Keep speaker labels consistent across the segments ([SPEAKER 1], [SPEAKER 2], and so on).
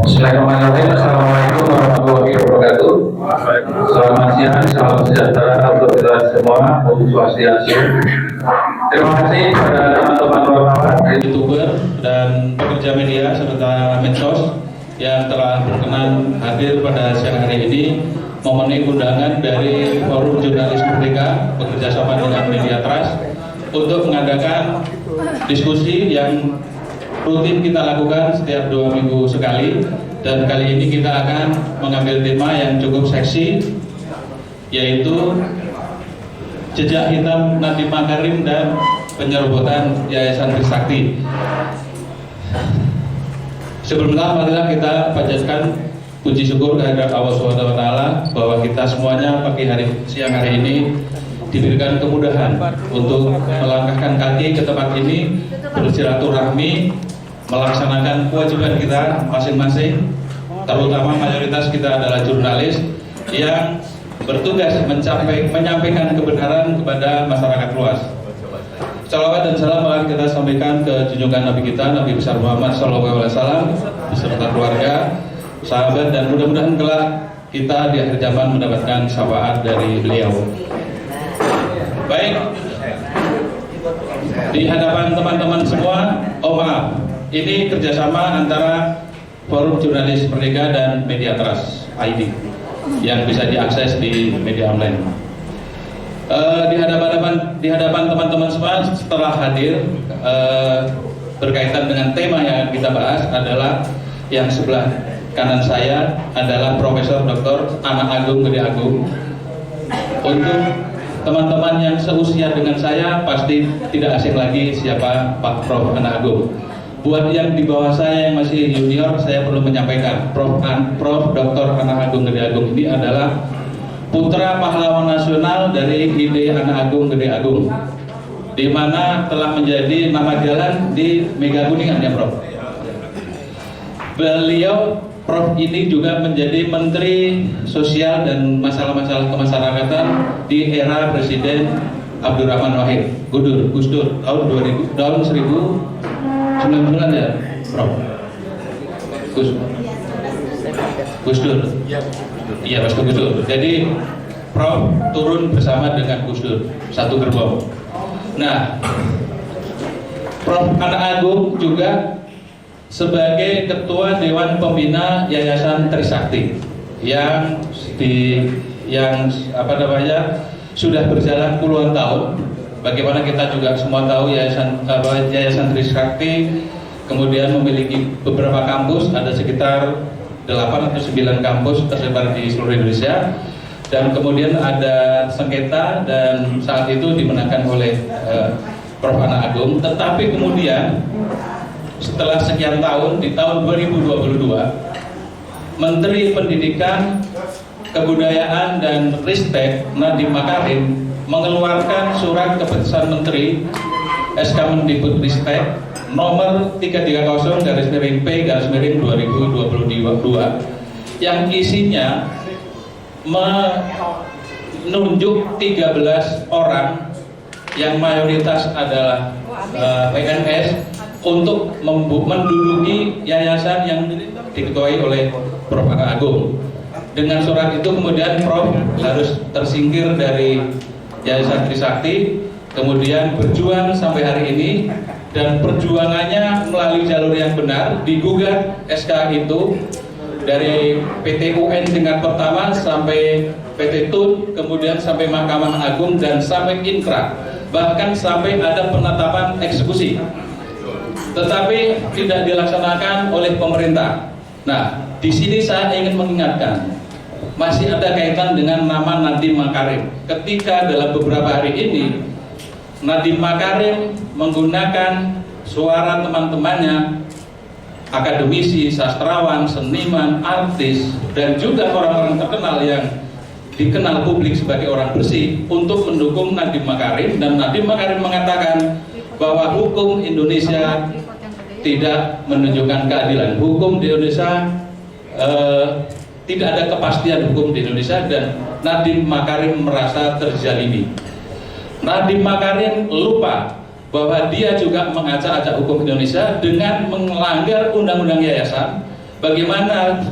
[SPEAKER 1] Bismillahirrahmanirrahim. Assalamualaikum warahmatullahi wabarakatuh. Selamat siang, salam sejahtera untuk kita semua. Om Swastiastu. Terima kasih kepada teman-teman wartawan,
[SPEAKER 2] YouTuber dan pekerja media serta medsos yang telah berkenan hadir pada siang hari ini memenuhi undangan dari Forum Jurnalis Merdeka bekerjasama dengan Media Trust untuk mengadakan diskusi yang rutin kita lakukan setiap 2 minggu sekali, dan kali ini kita akan mengambil tema yang cukup seksi, yaitu jejak hitam Nadiem Makarim dan penyerobotan Yayasan Trisakti. Sebelumnya marilah kita panjatkan puji syukur kehadirat Allah SWT bahwa kita semuanya pagi siang hari ini diberikan kemudahan untuk melangkahkan kaki ke tempat ini, bersilaturahmi, melaksanakan kewajiban kita masing-masing, terutama mayoritas kita adalah jurnalis yang bertugas menyampaikan kebenaran kepada masyarakat luas. Salawat dan salam mari kita sampaikan ke junjungan Nabi kita, Nabi besar Muhammad SAW, beserta keluarga, sahabat, dan mudah-mudahan kelak kita di akhir zaman mendapatkan syafaat dari beliau. Baik, di hadapan teman-teman semua, maaf, ini kerjasama antara Forum Jurnalis Merdeka dan Media Trust ID yang bisa diakses di media online. Di hadapan teman-teman semua setelah hadir, berkaitan dengan tema yang kita bahas adalah yang sebelah kanan saya adalah Profesor Dr. Anak Agung Gede Agung. Untuk teman-teman yang seusia dengan saya pasti tidak asing lagi siapa Pak Prof. Anak Agung. Buat yang di bawah saya yang masih junior, saya perlu menyampaikan Prof. Dr. Anak Agung Gede Agung ini adalah putra pahlawan nasional dari ide Anak Agung Gede Agung, di mana telah menjadi nama jalan di Mega Kuningan ya Prof. Beliau Prof ini juga menjadi Menteri Sosial dan masalah-masalah kemasyarakatan di era Presiden Abdurrahman Wahid, Gus Dur tahun 1999 ya Prof. Gus Dur. Iya Mas Gus Dur. Jadi Prof turun bersama dengan Gus Dur satu gerbong. Nah, Prof Anak Agung juga sebagai Ketua Dewan Pembina Yayasan Trisakti yang sudah berjalan puluhan tahun. Bagaimana kita juga semua tahu Yayasan Trisakti kemudian memiliki beberapa kampus, ada sekitar 8 atau 9 kampus tersebar di seluruh Indonesia, dan kemudian ada sengketa dan saat itu dimenangkan oleh Prof Anak Agung. Tetapi kemudian setelah sekian tahun, di tahun 2022, Menteri Pendidikan, Kebudayaan dan Ristek Nadiem Makarim mengeluarkan surat keputusan Menteri SK Mendikbudristek nomor 330/P/2022 yang isinya menunjuk 13 orang yang mayoritas adalah PNS untuk menduduki yayasan yang diketuai oleh Prof Anak Agung. Dengan surat itu kemudian Prof harus tersingkir dari Yayasan Trisakti, kemudian berjuang sampai hari ini, dan perjuangannya melalui jalur yang benar, digugat SK itu dari PT UN tingkat pertama sampai PT TUN, kemudian sampai Mahkamah Agung dan sampai Inkrah, bahkan sampai ada penetapan eksekusi, tetapi tidak dilaksanakan oleh pemerintah. Nah, di sini saya ingin mengingatkan, masih ada kaitan dengan nama Nadiem Makarim. Ketika dalam beberapa hari ini Nadiem Makarim menggunakan suara teman-temannya, akademisi, sastrawan, seniman, artis, dan juga orang-orang terkenal yang dikenal publik sebagai orang bersih untuk mendukung Nadiem Makarim. Dan Nadiem Makarim mengatakan bahwa hukum Indonesia tidak menunjukkan keadilan. Hukum di Indonesia tidak ada kepastian hukum di Indonesia, dan Nadiem Makarim merasa terzalimi. Nadiem Makarim lupa bahwa dia juga mengacak-acak hukum Indonesia dengan melanggar undang-undang yayasan, bagaimana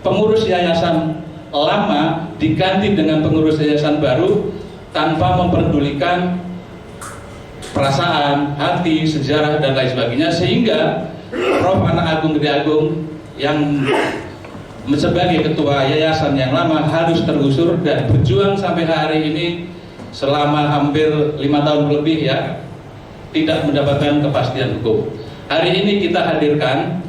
[SPEAKER 2] pengurus yayasan lama diganti dengan pengurus yayasan baru tanpa memperdulikan perasaan, hati, sejarah, dan lain sebagainya, sehingga Prof. Anak Agung Gede Agung yang sebagai ketua yayasan yang lama harus tergusur dan berjuang sampai hari ini selama hampir 5 tahun lebih ya, tidak mendapatkan kepastian hukum. Hari ini kita hadirkan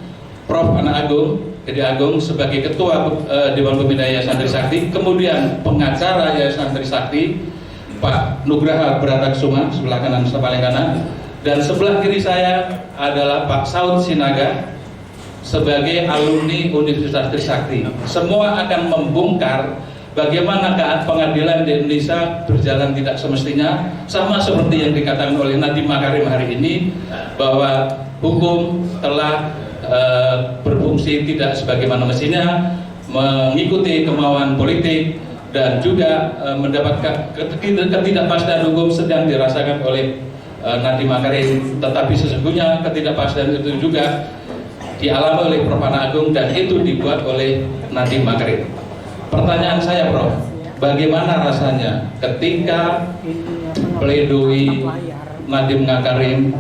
[SPEAKER 2] Prof. Anak Agung Gede Agung sebagai ketua Dewan Pembina Yayasan Trisakti, kemudian pengacara Yayasan Trisakti Pak Nugraha Bratakusuma sebelah kanan, paling kanan, dan sebelah kiri saya adalah Pak Saud Sinaga sebagai alumni Universitas Trisakti. Semua akan membongkar bagaimana pengadilan di Indonesia berjalan tidak semestinya, sama seperti yang dikatakan oleh Nadiem Makarim hari ini, bahwa hukum telah berfungsi tidak sebagaimana mestinya, mengikuti kemauan politik, dan juga mendapatkan ketidakpastian hukum sedang dirasakan oleh Nadiem Makarim. Tetapi sesungguhnya ketidakpastian itu juga dialami oleh Prof. Anak Agung, dan itu dibuat oleh Nadiem Makarim. Pertanyaan saya, Prof, bagaimana rasanya ketika pledoi Nadiem Makarim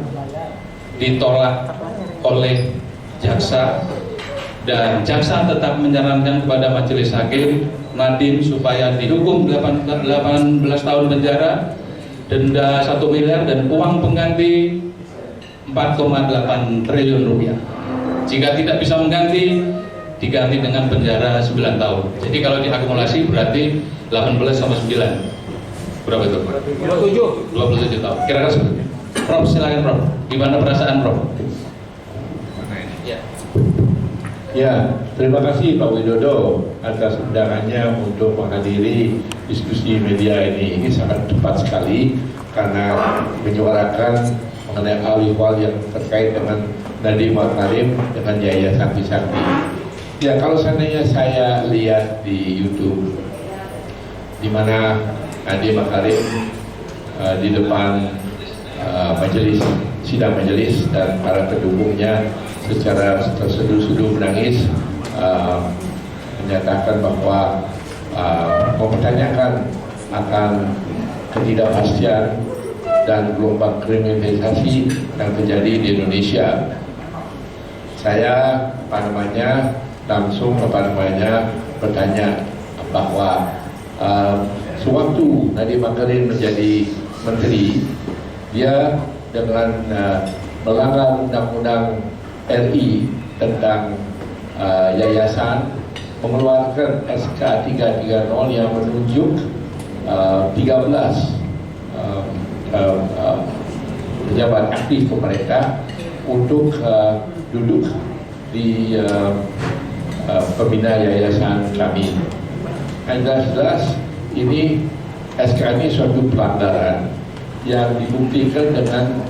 [SPEAKER 2] ditolak oleh jaksa, dan jaksa tetap menyarankan kepada majelis hakim Nadiem supaya dihukum 18 tahun penjara, denda 1 miliar, dan uang pengganti 4,8 triliun rupiah. Jika tidak bisa mengganti, diganti dengan penjara 9 tahun. Jadi kalau diakumulasi berarti 18 sama 9. Berapa itu? 27 tahun. Kira-kira seperti itu. Prof, silakan Prof. Gimana perasaan Prof?
[SPEAKER 3] Ya, terima kasih Pak Widodo atas undangannya untuk menghadiri diskusi media ini. Ini sangat tepat sekali karena menyuarakan mengenai hal-hal yang terkait dengan Nadiem Makarim dengan Yayasan Trisakti. Ya, kalau seandainya saya lihat di YouTube di mana Nadiem Makarim di depan sidang majelis dan para pendukungnya secara terseduh-seduh menangis menyatakan bahwa mempertanyakan akan ketidakpastian dan gelombang kriminalisasi yang terjadi di Indonesia. Saya langsung bertanya bahwa sewaktu Nadiem Makarim menjadi menteri, dia dengan melanggar undang-undang RI tentang yayasan, mengeluarkan SK 330 yang menunjuk 13 pejabat aktif pemerintah untuk duduk di pembina yayasan kami. Jelas-jelas ini SK ini suatu pelanggaran yang dibuktikan dengan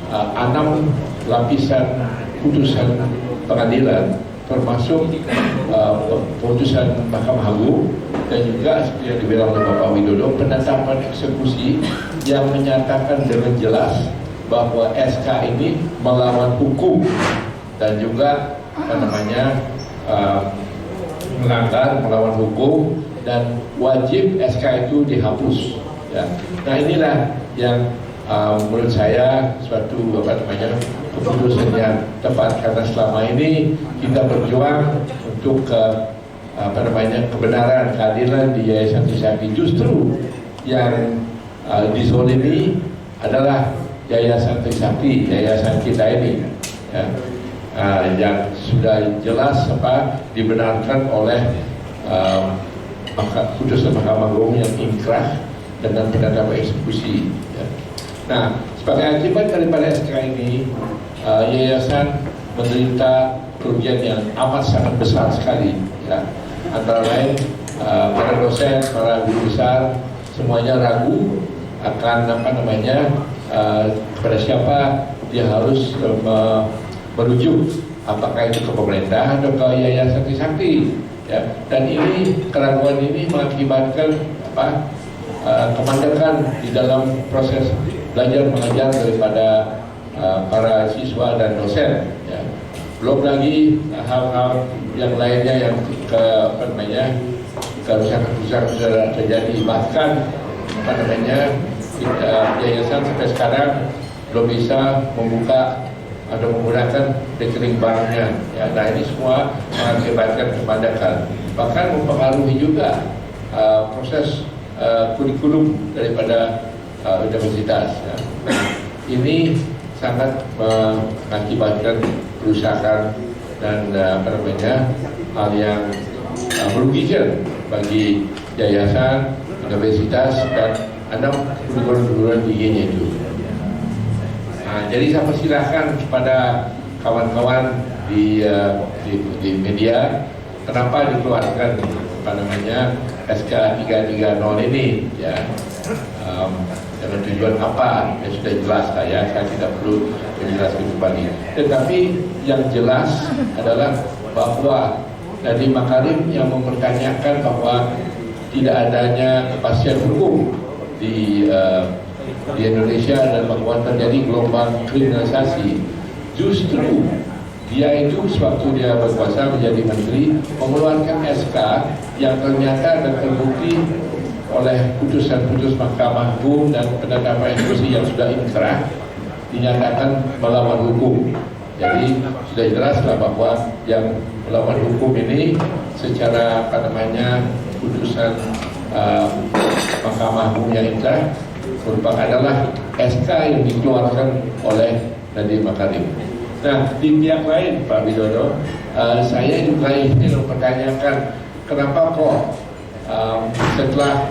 [SPEAKER 3] 6 lapisan putusan pengadilan, termasuk putusan Mahkamah Agung, dan juga seperti yang dibilang oleh Bapak Widodo, penetapan eksekusi yang menyatakan dengan jelas bahwa SK ini melawan hukum dan juga melawan hukum, dan wajib SK itu dihapus. Ya. Nah, inilah yang menurut saya suatu keputusan yang tepat, karena selama ini kita berjuang untuk kebenaran, keadilan di Yayasan Trisakti. Justru yang dizolimi adalah Yayasan Trisakti, yayasan kita ini, ya, yang sudah jelas dibenarkan oleh putusan Mahkamah Agung yang inkrah dengan penetapan eksekusi. Ya. Nah, sebagai akibat daripada SK ini, yayasan menderita kerugian yang amat sangat besar sekali. Ya. Antara lain, para dosen, para guru besar, semuanya ragu akan kepada siapa dia harus merujuk, apakah itu ke pemerintah atau ke Yayasan Trisakti. Ya. Dan ini keraguan ini mengakibatkan kemandekan di dalam proses belajar mengajar daripada para siswa dan dosen. Ya. Belum lagi hal-hal yang lainnya yang kerusakan terjadi. Bahkan yayasan sampai sekarang belum bisa membuka atau menggunakan rekening banknya. Ya, nah ini semua mengakibatkan kemandakan. Bahkan mempengaruhi juga proses kurikulum daripada universitas. Ya. Ini sangat mengakibatkan kerusakan dan hal yang merugikan bagi yayasan, universitas dan anak perguruan tingginya itu. Jadi saya persilahkan kepada kawan-kawan di media, kenapa dikeluarkan SK 330 ini, ya, dengan tujuan apa? Ya sudah jelas saya tidak perlu menjelaskan kembali. Tetapi yang jelas adalah bahwa Nadiem Makarim yang mempertanyakan bahwa tidak adanya kepastian hukum di Indonesia dan bahwa terjadi gelombang kriminalisasi. Justru dia itu sewaktu dia berkuasa menjadi menteri mengeluarkan SK yang ternyata dan terbukti oleh putusan-putus Mahkamah Agung dan penetapan eksekusi yang sudah inkrah dinyatakan melawan hukum. Jadi sudah jelaslah bahwa yang melawan hukum ini secara putusan Mahkamah Agung yang inkrah merupakan adalah SK yang dikeluarkan oleh Nadiem Makarim. Nah, di pihak lain Pak Widodo, saya juga ingin mempertanyakan kenapa kok setelah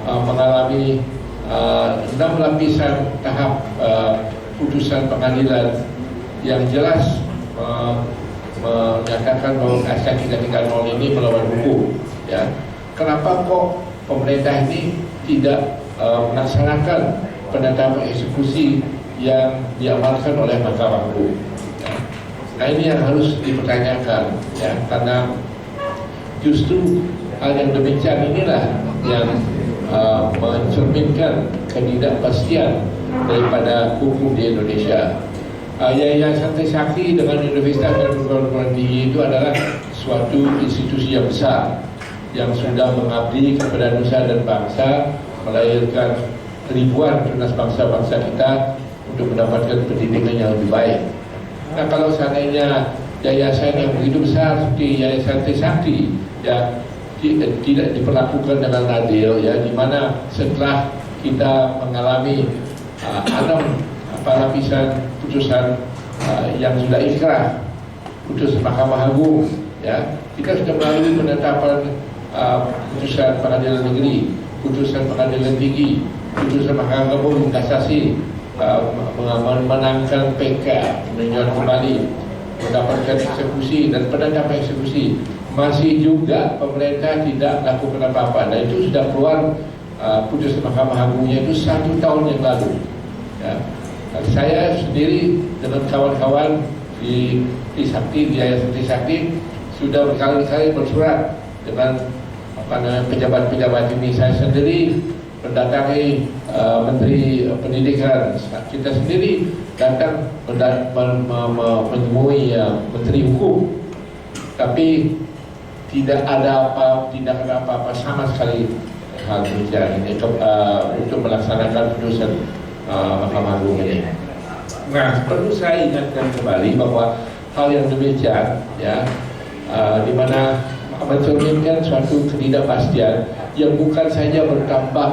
[SPEAKER 3] mengalami 6 lapisan tahap putusan pengadilan yang jelas menyatakan bahwa SK 330 ini melawan hukum, ya, kenapa kok pemerintah ini tidak melaksanakan penetapan eksekusi yang diamalkan oleh Mahkamah Agung? Ya. Nah ini yang harus dipertanyakan, ya, karena justru hal yang demikian inilah yang mencerminkan ketidakpastian daripada hukum di Indonesia. Yayasan Trisakti dengan Universitas dan Perguruan Tinggi itu adalah suatu institusi yang besar yang sudah mengabdi kepada nusa dan bangsa, melahirkan ribuan tunas bangsa-bangsa kita untuk mendapatkan pendidikan yang lebih baik. Nah, kalau seandainya yayasan yang begitu besar seperti Yayasan Trisakti, ya, tidak diperlakukan dengan adil, ya, di mana setelah kita mengalami 6 lapisan putusan yang sudah inkrah, putusan Mahkamah Agung, ya, kita sudah melalui penetapan putusan pengadilan negeri, putusan pengadilan tinggi, putusan Mahkamah Agung kasasi, menangkan PK, meninjau kembali, mendapatkan eksekusi dan penetapan eksekusi, masih juga pemerintah tidak lakukan apa-apa. Dan itu sudah keluar putusan Mahkamah Agungnya itu 1 tahun yang lalu, ya. Dan saya sendiri dengan kawan-kawan di Trisakti, di Yayasan Trisakti, sudah berkali-kali bersurat dengan pejabat-pejabat ini. Saya sendiri mendatangi Menteri Pendidikan, kita sendiri datang menemui Menteri Hukum, tapi tidak ada apa-apa sama sekali hal demikian ini untuk melaksanakan putusan Mahkamah Agung ini. Nah, perlu saya ingatkan kembali bahwa hal yang demikian, ya, di mana mencerminkan suatu ketidakpastian yang bukan saja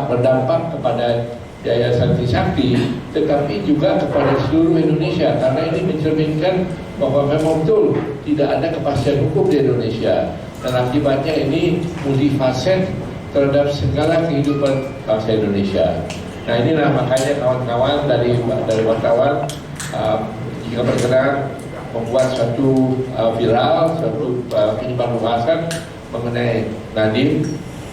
[SPEAKER 3] berdampak kepada Yayasan Trisakti, tetapi juga kepada seluruh Indonesia, karena ini mencerminkan bahwa memang betul tidak ada kepastian hukum di Indonesia, dan akibatnya ini multifaset terhadap segala kehidupan bangsa Indonesia. Nah inilah makanya kawan-kawan dari wartawan jika berkenan membuat suatu viral, suatu penyebar luasan mengenai Nadiem,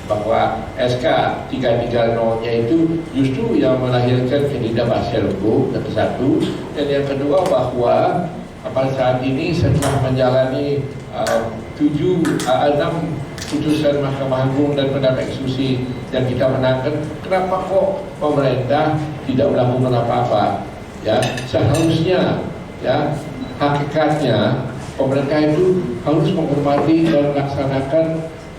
[SPEAKER 3] bahwa SK 330-nya itu justru yang melahirkan ketidakpastian hukum, yang satu, dan yang kedua bahwa pada saat ini setelah menjalani 6 putusan Mahkamah Agung dan pendapat eksekusi yang kita menangkan, kenapa kok pemerintah tidak melakukan apa-apa? Ya, seharusnya, ya, hakikatnya pemerintah itu harus menghormati dan melaksanakan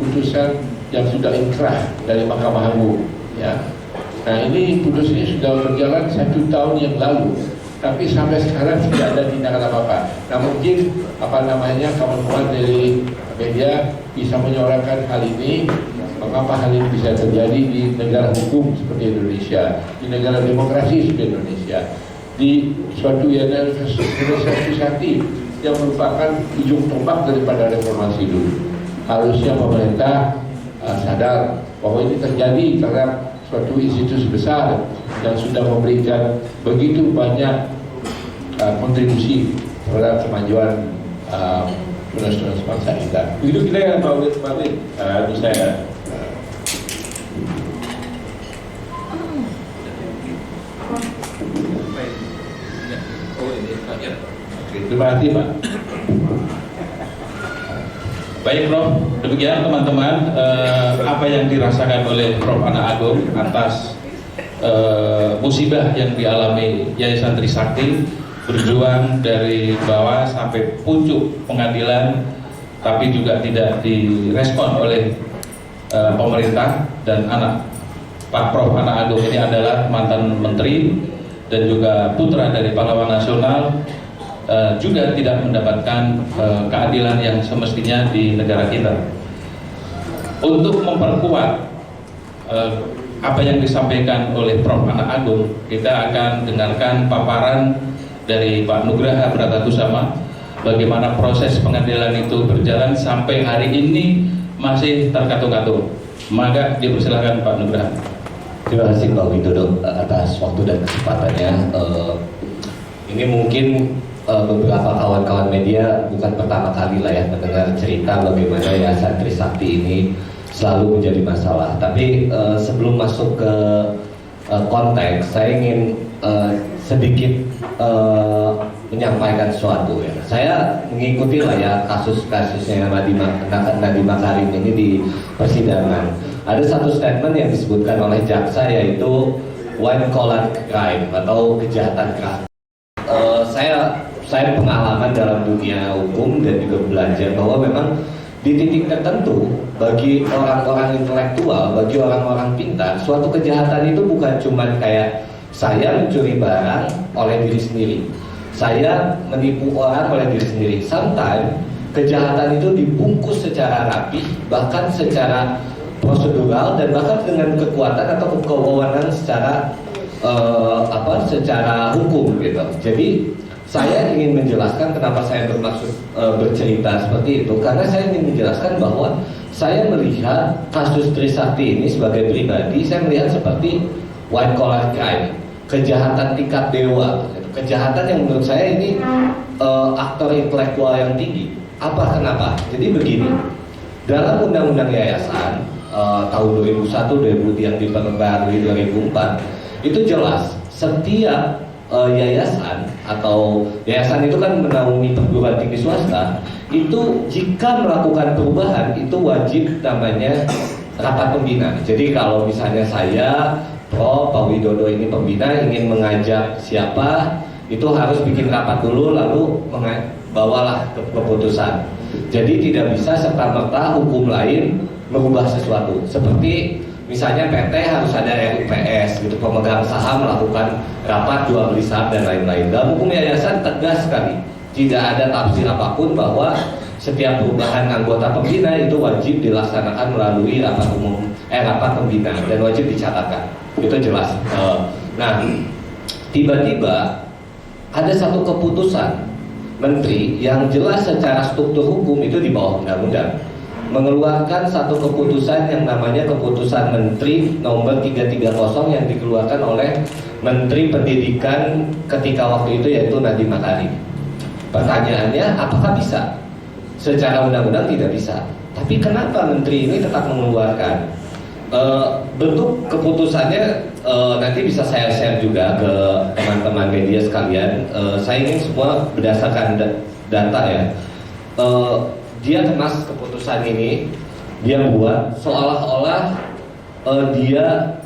[SPEAKER 3] putusan yang sudah inkrah dari Mahkamah Agung. Ya. Nah ini putus ini sudah berjalan 1 tahun yang lalu, tapi sampai sekarang tidak ada tindakan apa-apa. Nah mungkin kawan-kawan dari media bisa menyuarakan hal ini, mengapa hal ini bisa terjadi di negara hukum seperti Indonesia, di negara demokrasi seperti Indonesia, di suatu organisasi yang merupakan ujung tombak daripada reformasi dulu. Harusnya pemerintah sadar bahwa ini terjadi karena suatu institusi besar yang sudah memberikan begitu banyak kontribusi terhadap kemajuan tunas-tunas bangsa kita. Begitu kita yang Pak Wid, menurut saya. Terima kasih Pak.
[SPEAKER 2] Baik Prof, demikian teman-teman apa yang dirasakan oleh Prof. Ana Agung atas musibah yang dialami Yayasan Trisakti, berjuang dari bawah sampai puncak pengadilan, tapi juga tidak direspon oleh pemerintah. Dan anak Pak Prof. Ana Agung ini adalah mantan menteri dan juga putra dari pahlawan nasional, juga tidak mendapatkan keadilan yang semestinya di negara kita. Untuk memperkuat apa yang disampaikan oleh Prof. Ana Agung, kita akan dengarkan paparan dari Pak Nugraha Bratakusama bagaimana proses pengadilan itu berjalan sampai hari ini masih terkatung-katung. Maka dipersilakan Pak Nugraha.
[SPEAKER 4] Terima kasih Pak Widodo atas waktu dan kesempatannya. Ini mungkin beberapa kawan-kawan media bukan pertama kali lah ya mendengar cerita bagaimana Yayasan Trisakti ini selalu menjadi masalah. Tapi sebelum masuk ke konteks, saya ingin sedikit menyampaikan sesuatu ya. Saya mengikuti lah ya kasus-kasusnya Nadiem Makarim ini di persidangan. Ada satu statement yang disebutkan oleh jaksa, yaitu white collar crime atau kejahatan keras. Saya pengalaman dalam dunia hukum dan juga belajar bahwa memang di titik tertentu bagi orang-orang intelektual, bagi orang-orang pintar, suatu kejahatan itu bukan cuma kayak saya mencuri barang oleh diri sendiri, saya menipu orang oleh diri sendiri. Sometimes kejahatan itu dibungkus secara rapi, bahkan secara prosedural, dan bahkan dengan kekuatan atau kewenangan secara hukum gitu. Jadi saya ingin menjelaskan kenapa saya bermaksud bercerita seperti itu, karena saya ingin menjelaskan bahwa saya melihat kasus Trisakti ini sebagai pribadi, saya melihat seperti white collar crime, kejahatan tingkat dewa, kejahatan yang menurut saya ini aktor intelektual yang tinggi. Kenapa? Jadi begini, dalam undang-undang yayasan tahun 2001 yang diperbarui 2004 itu jelas setiap yayasan atau yayasan itu kan menaungi perguruan tinggi swasta, itu jika melakukan perubahan itu wajib namanya rapat pembina. Jadi kalau misalnya saya Prof. Pak Widodo ini pembina ingin mengajak siapa, itu harus bikin rapat dulu lalu bawalah keputusan. Jadi tidak bisa serta-merta hukum lain merubah sesuatu. Seperti misalnya PT harus ada RUPS gitu, pemegang saham melakukan rapat jual beli saham dan lain-lain. Dalam hukum yayasan tegas sekali, tidak ada tafsir apapun bahwa setiap perubahan anggota pembina itu wajib dilaksanakan melalui rapat pembina dan wajib dicatatkan. Itu jelas. Nah, tiba-tiba ada satu keputusan menteri yang jelas secara struktur hukum itu di bawah undang-undang, mengeluarkan satu keputusan yang namanya keputusan Menteri nomor 330 yang dikeluarkan oleh Menteri Pendidikan ketika waktu itu, yaitu Nadiem Makarim. Pertanyaannya, apakah bisa? Secara undang-undang tidak bisa. Tapi kenapa Menteri ini tetap mengeluarkan? Bentuk keputusannya nanti bisa saya share juga ke teman-teman media sekalian. Saya ingin semua berdasarkan data ya. Dia kemas keputusan ini, dia buat seolah-olah dia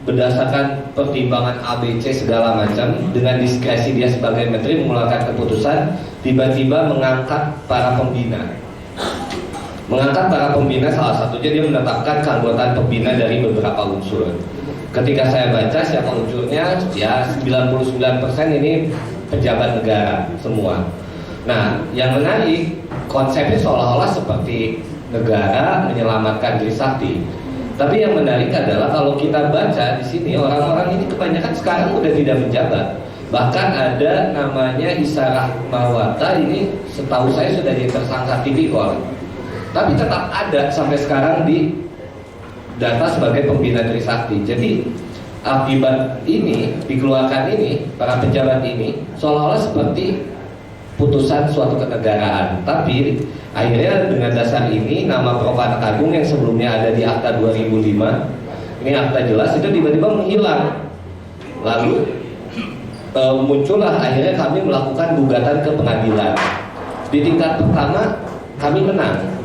[SPEAKER 4] berdasarkan pertimbangan ABC segala macam, dengan diskresi dia sebagai menteri mengeluarkan keputusan, tiba-tiba mengangkat para pembina. Mengangkat para pembina, salah satunya dia menetapkan keanggotaan pembina dari beberapa unsur. Ketika saya baca siapa unsurnya, ya 99% ini pejabat negara semua. Nah, yang menarik, konsepnya seolah-olah seperti negara menyelamatkan Trisakti. Tapi yang menarik adalah kalau kita baca di sini, orang-orang ini kebanyakan sekarang udah tidak menjabat. Bahkan ada namanya Isarah Mawata, ini setahu saya sudah jadi tersangka tipikor. Tapi tetap ada sampai sekarang di data sebagai pembina Trisakti. Jadi akibat ini dikeluarkan ini, para pejabat ini seolah-olah seperti putusan suatu kenegaraan. Tapi akhirnya dengan dasar ini nama Prof. Anak Agung yang sebelumnya ada di akta 2005, ini akta jelas, itu tiba-tiba menghilang. Lalu muncullah akhirnya kami melakukan gugatan ke pengadilan. Di tingkat pertama kami menang.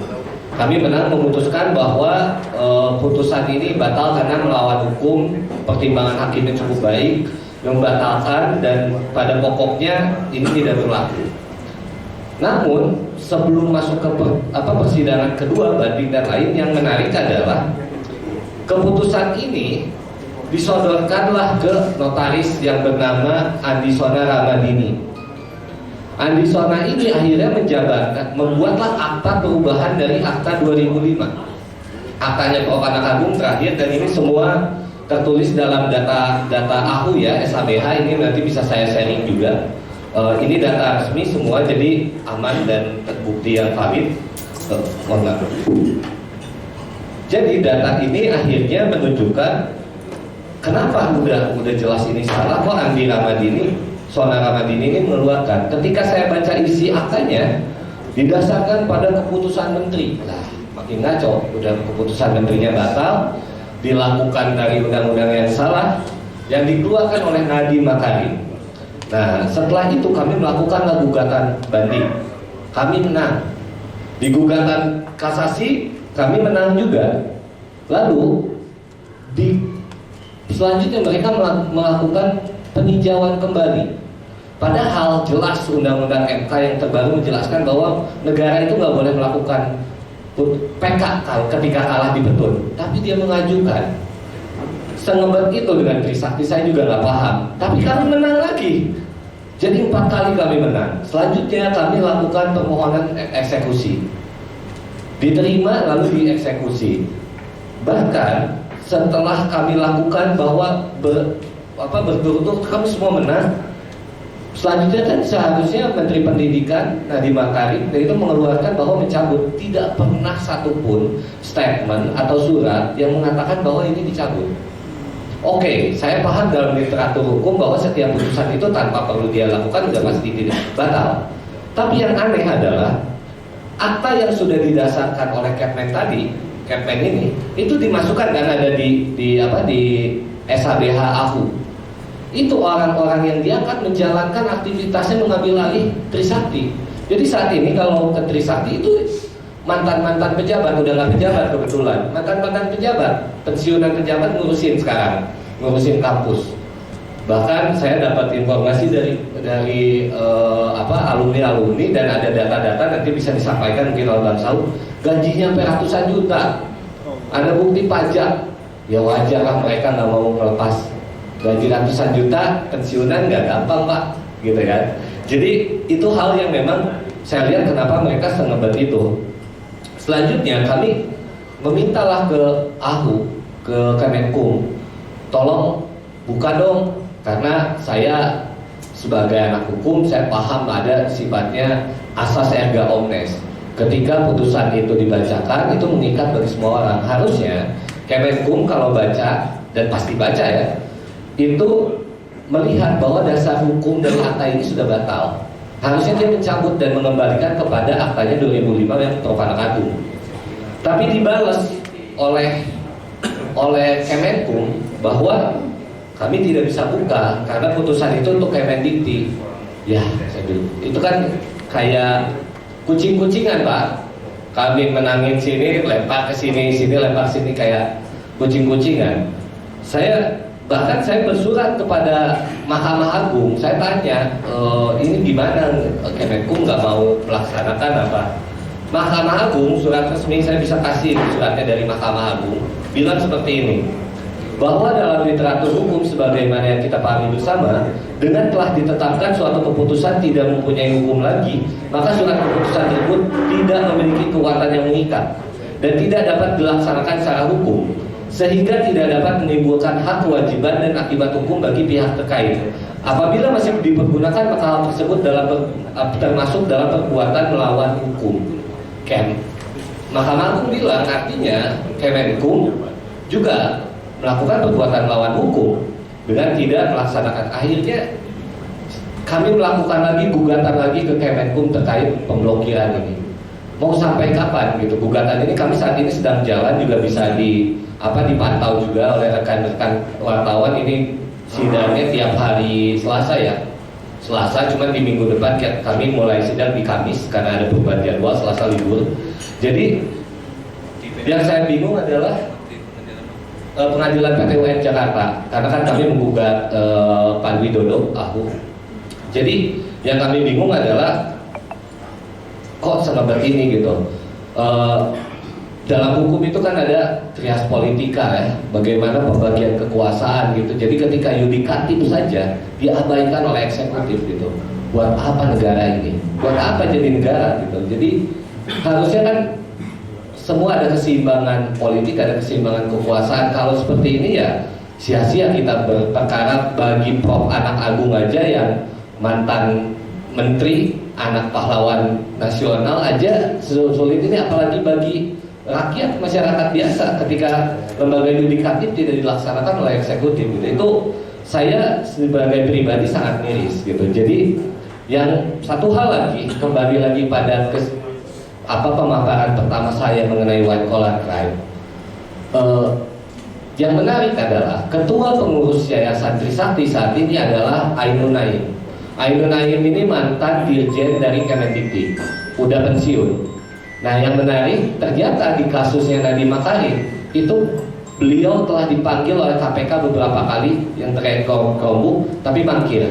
[SPEAKER 4] Kami menang memutuskan bahwa putusan ini batal karena melawan hukum, pertimbangan hakimnya cukup baik, membatalkan, dan pada pokoknya ini tidak berlaku. Namun sebelum masuk ke persidangan kedua, banding dan lain, yang menarik adalah keputusan ini disodorkanlah ke notaris yang bernama Andisona Ramadini. Andisona ini akhirnya menjabarkan, membuatlah akta perubahan dari akta 2005. Aktanya Prof. Anak Agung terakhir, dan ini semua tertulis dalam data AHU ya, SABH, ini nanti bisa saya sharing juga. Ini data resmi semua, jadi aman dan terbukti yang valid. Mohon maaf. Jadi data ini akhirnya menunjukkan kenapa udah jelas ini salah, kok Andi Ramadini, Sona Ramadini ini mengeluarkan. Ketika saya baca isi aktanya, didasarkan pada keputusan menteri. Nah, makin ngaco, udah keputusan menterinya batal, dilakukan dari undang-undang yang salah, yang dikeluarkan oleh Nadiem Makarim. Nah, setelah itu kami melakukan gugatan banding. Kami menang. Di gugatan kasasi kami menang juga. Lalu selanjutnya mereka melakukan peninjauan kembali. Padahal jelas undang-undang MK yang terbaru menjelaskan bahwa negara itu nggak boleh melakukan PK ketika kalah di petun. Tapi dia mengajukan. Sengebet itu dengan Trisakti saya juga nggak paham. Tapi kami menang lagi. Jadi 4 kali kami menang. Selanjutnya kami lakukan permohonan eksekusi. Diterima lalu dieksekusi. Bahkan setelah kami lakukan bahwa berturut-turut kami semua menang. Selanjutnya kan seharusnya Menteri Pendidikan Nadiem Makarim itu mengeluarkan bahwa mencabut, tidak pernah satupun statement atau surat yang mengatakan bahwa ini dicabut. Oke, saya paham dalam literatur hukum bahwa setiap putusan itu tanpa perlu dia lakukan sudah pasti tidak batal. Tapi yang aneh adalah akta yang sudah didasarkan oleh Kepmen tadi, Kepmen ini itu dimasukkan dan ada di SABH AHU. Itu orang-orang yang diangkat menjalankan aktivitasnya mengambil alih Trisakti. Jadi saat ini kalau ke Trisakti itu mantan-mantan pejabat, udah nggak pejabat kebetulan, mantan-mantan pejabat, pensiunan pejabat ngurusin sekarang, ngurusin kampus. Bahkan saya dapat informasi dari alumni dan ada data-data nanti bisa disampaikan mungkin oleh Bang Saud, gajinya sampai ratusan juta. Ada bukti pajak, ya wajar lah mereka nggak mau melepas gaji ratusan juta, pensiunan nggak gampang Pak, gitu kan. Jadi itu hal yang memang saya lihat kenapa mereka sengebet itu. Selanjutnya kami memintalah ke AHU, ke Kemenkum, tolong buka dong, karena saya sebagai anak hukum saya paham ada sifatnya asas erga omnes. Ketika putusan itu dibacakan itu mengikat bagi semua orang. Harusnya Kemenkum kalau baca, dan pasti baca ya, itu melihat bahwa dasar hukum dari akta ini sudah batal. Harusnya dia mencabut dan mengembalikan kepada aktanya 2005 yang Prof. Anak Agung. Tapi dibalas oleh Kemenkum bahwa kami tidak bisa buka karena putusan itu untuk Kemendikti. Ya, itu kan kayak kucing-kucingan Pak. Kami menangin sini, lempar ke sini, sini lempar sini, kayak kucing-kucingan. Bahkan saya bersurat kepada Mahkamah Agung, saya tanya, ini gimana Kemenkum nggak mau melaksanakan apa? Mahkamah Agung, surat resmi saya bisa kasih suratnya dari Mahkamah Agung, bilang seperti ini, bahwa dalam literatur hukum sebagaimana yang kita pahami bersama, dengan telah ditetapkan suatu keputusan tidak mempunyai hukum lagi, maka surat keputusan tersebut tidak memiliki kekuatan yang mengikat dan tidak dapat dilaksanakan secara hukum, sehingga tidak dapat menimbulkan hak kewajiban dan akibat hukum bagi pihak terkait. Apabila masih dipergunakan, maka hal tersebut termasuk dalam perbuatan melawan hukum. Mahkamah Agung bilang artinya Kemenkum juga melakukan perbuatan melawan hukum dengan tidak melaksanakan. Akhirnya kami melakukan lagi gugatan lagi ke Kemenkum terkait pemblokiran ini. Mau sampai kapan gitu gugatan ini? Kami saat ini sedang jalan, juga bisa dipantau juga oleh rekan-rekan wartawan. Ini sidangnya tiap hari Selasa ya. Selasa, cuma di minggu depan kami mulai sidang di Kamis karena ada perubahan jadwal, Selasa libur. Jadi yang saya bingung adalah pengadilan PT UN Jakarta, karena kan kami menggugat Pak Widodo Ahok. Jadi yang kami bingung adalah kok seperti ini gitu. Dalam hukum itu kan ada trias politika ya, bagaimana pembagian kekuasaan gitu. Jadi ketika yudikatif saja diabaikan oleh eksekutif gitu, buat apa negara ini? Buat apa jadi negara gitu? Jadi harusnya kan semua ada keseimbangan politik, ada keseimbangan kekuasaan. Kalau seperti ini ya sia-sia kita berperkara. Bagi Prof. Anak Agung aja yang mantan menteri, anak pahlawan nasional aja sulit ini, apalagi bagi rakyat, masyarakat biasa ketika lembaga yudikatif tidak dilaksanakan oleh eksekutif gitu. Itu saya sebagai pribadi sangat miris gitu. Jadi yang satu hal lagi, kembali lagi pada pemaparan pertama saya mengenai white collar crime. Yang menarik adalah ketua pengurus Yayasan Trisakti saat ini adalah Ainun Naim. Ainun Naim ini mantan dirjen dari Kemendikti, udah pensiun. Nah yang menarik, ternyata di kasusnya Nadiem Makarim itu beliau telah dipanggil oleh KPK beberapa kali yang terkait Keombu, tapi mangkir.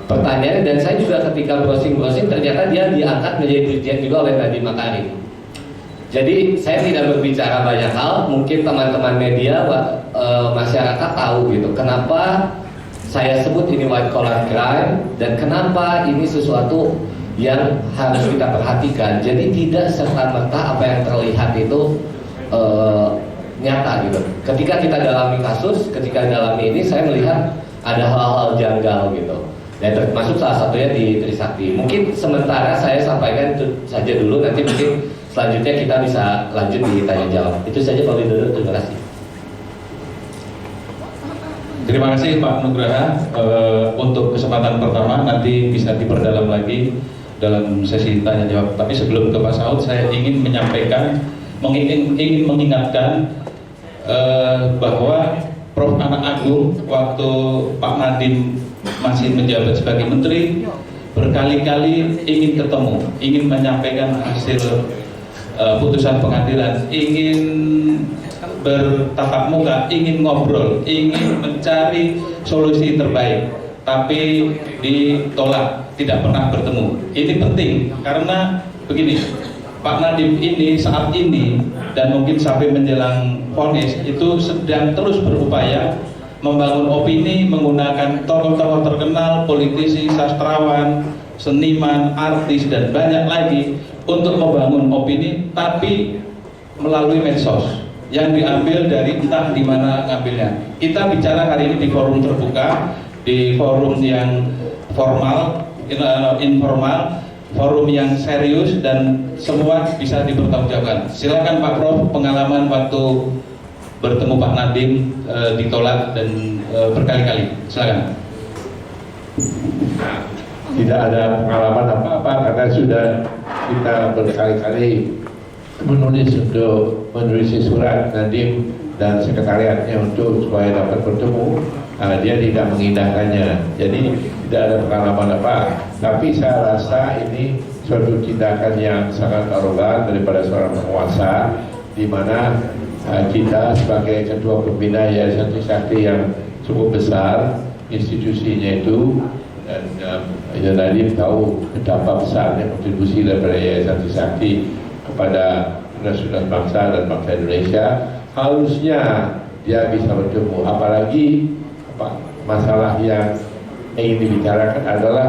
[SPEAKER 4] Pertanyaannya, dan saya juga ketika browsing ternyata dia diangkat menjadi dirjen juga oleh Nadiem Makarim. Jadi saya tidak berbicara banyak hal, mungkin teman-teman media, masyarakat tahu gitu kenapa saya sebut ini white collar crime dan kenapa ini sesuatu yang harus kita perhatikan. Jadi tidak serta-merta apa yang terlihat itu nyata gitu. Ketika kita dalami kasus, ketika dalami ini, saya melihat ada hal-hal janggal gitu. Dan termasuk salah satunya di Trisakti. Mungkin sementara saya sampaikan itu saja dulu, nanti mungkin selanjutnya kita bisa lanjut di tanya jawab. Itu saja Pak Widodo, terima kasih.
[SPEAKER 2] Terima kasih Pak Nugraha untuk kesempatan pertama, nanti bisa diperdalam lagi dalam sesi tanya jawab. Tapi sebelum ke Pak Saud, saya ingin menyampaikan, ingin mengingatkan bahwa Prof. Anak Agung waktu Pak Nadiem masih menjabat sebagai menteri berkali-kali ingin ketemu, ingin menyampaikan hasil putusan pengadilan, ingin bertatap muka, ingin ngobrol, ingin mencari solusi terbaik, tapi ditolak, tidak pernah bertemu. Ini penting karena begini, Pak Nadiem ini saat ini dan mungkin sampai menjelang vonis itu sedang terus berupaya membangun opini menggunakan tokoh-tokoh terkenal, politisi, sastrawan, seniman, artis dan banyak lagi untuk membangun opini, tapi melalui medsos yang diambil dari entah di mana ngambilnya. Kita bicara hari ini di forum terbuka, di forum yang formal, informal, forum yang serius dan semua bisa dipertanggungjawabkan. Silakan Pak Prof, pengalaman waktu bertemu Pak Nadiem ditolak dan berkali-kali. Silakan.
[SPEAKER 3] Tidak ada pengalaman apa-apa karena sudah kita berkali-kali menulis surat Nadiem dan sekretariatnya untuk supaya dapat bertemu. Dia tidak mengindahkannya, jadi tidak ada pengalaman apa. Tapi saya rasa ini suatu tindakan yang sangat arogan daripada seorang penguasa, di mana kita sebagai ketua pembina Yayasan Trisakti yang cukup besar institusinya itu, dan ya tadi tahu betapa besarnya kontribusi daripada Yayasan Trisakti kepada saudara bangsa dan bangsa Indonesia. Harusnya dia bisa bertemu, apalagi masalah yang ingin dibicarakan adalah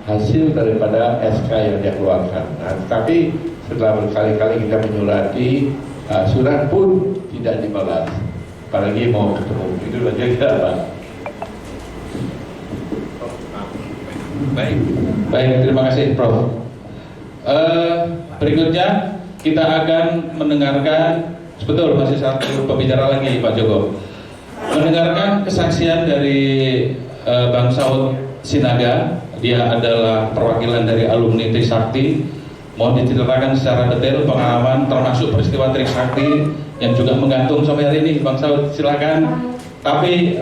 [SPEAKER 3] hasil daripada SK yang dia keluarkan. Nah, tapi setelah berkali-kali kita menyurati, surat pun tidak dibalas, apalagi mau ketemu. Itu saja kita, Pak.
[SPEAKER 2] Baik, terima kasih Prof. Berikutnya kita akan mendengarkan, betul masih satu pembicara lagi Pak Joko, mendengarkan kesaksian dari Bang Saud Sinaga. Dia adalah perwakilan dari alumni Trisakti. Mohon diceritakan secara detail pengalaman termasuk peristiwa Trisakti yang juga menggantung sampai hari ini. Bang Saud, silakan. Tapi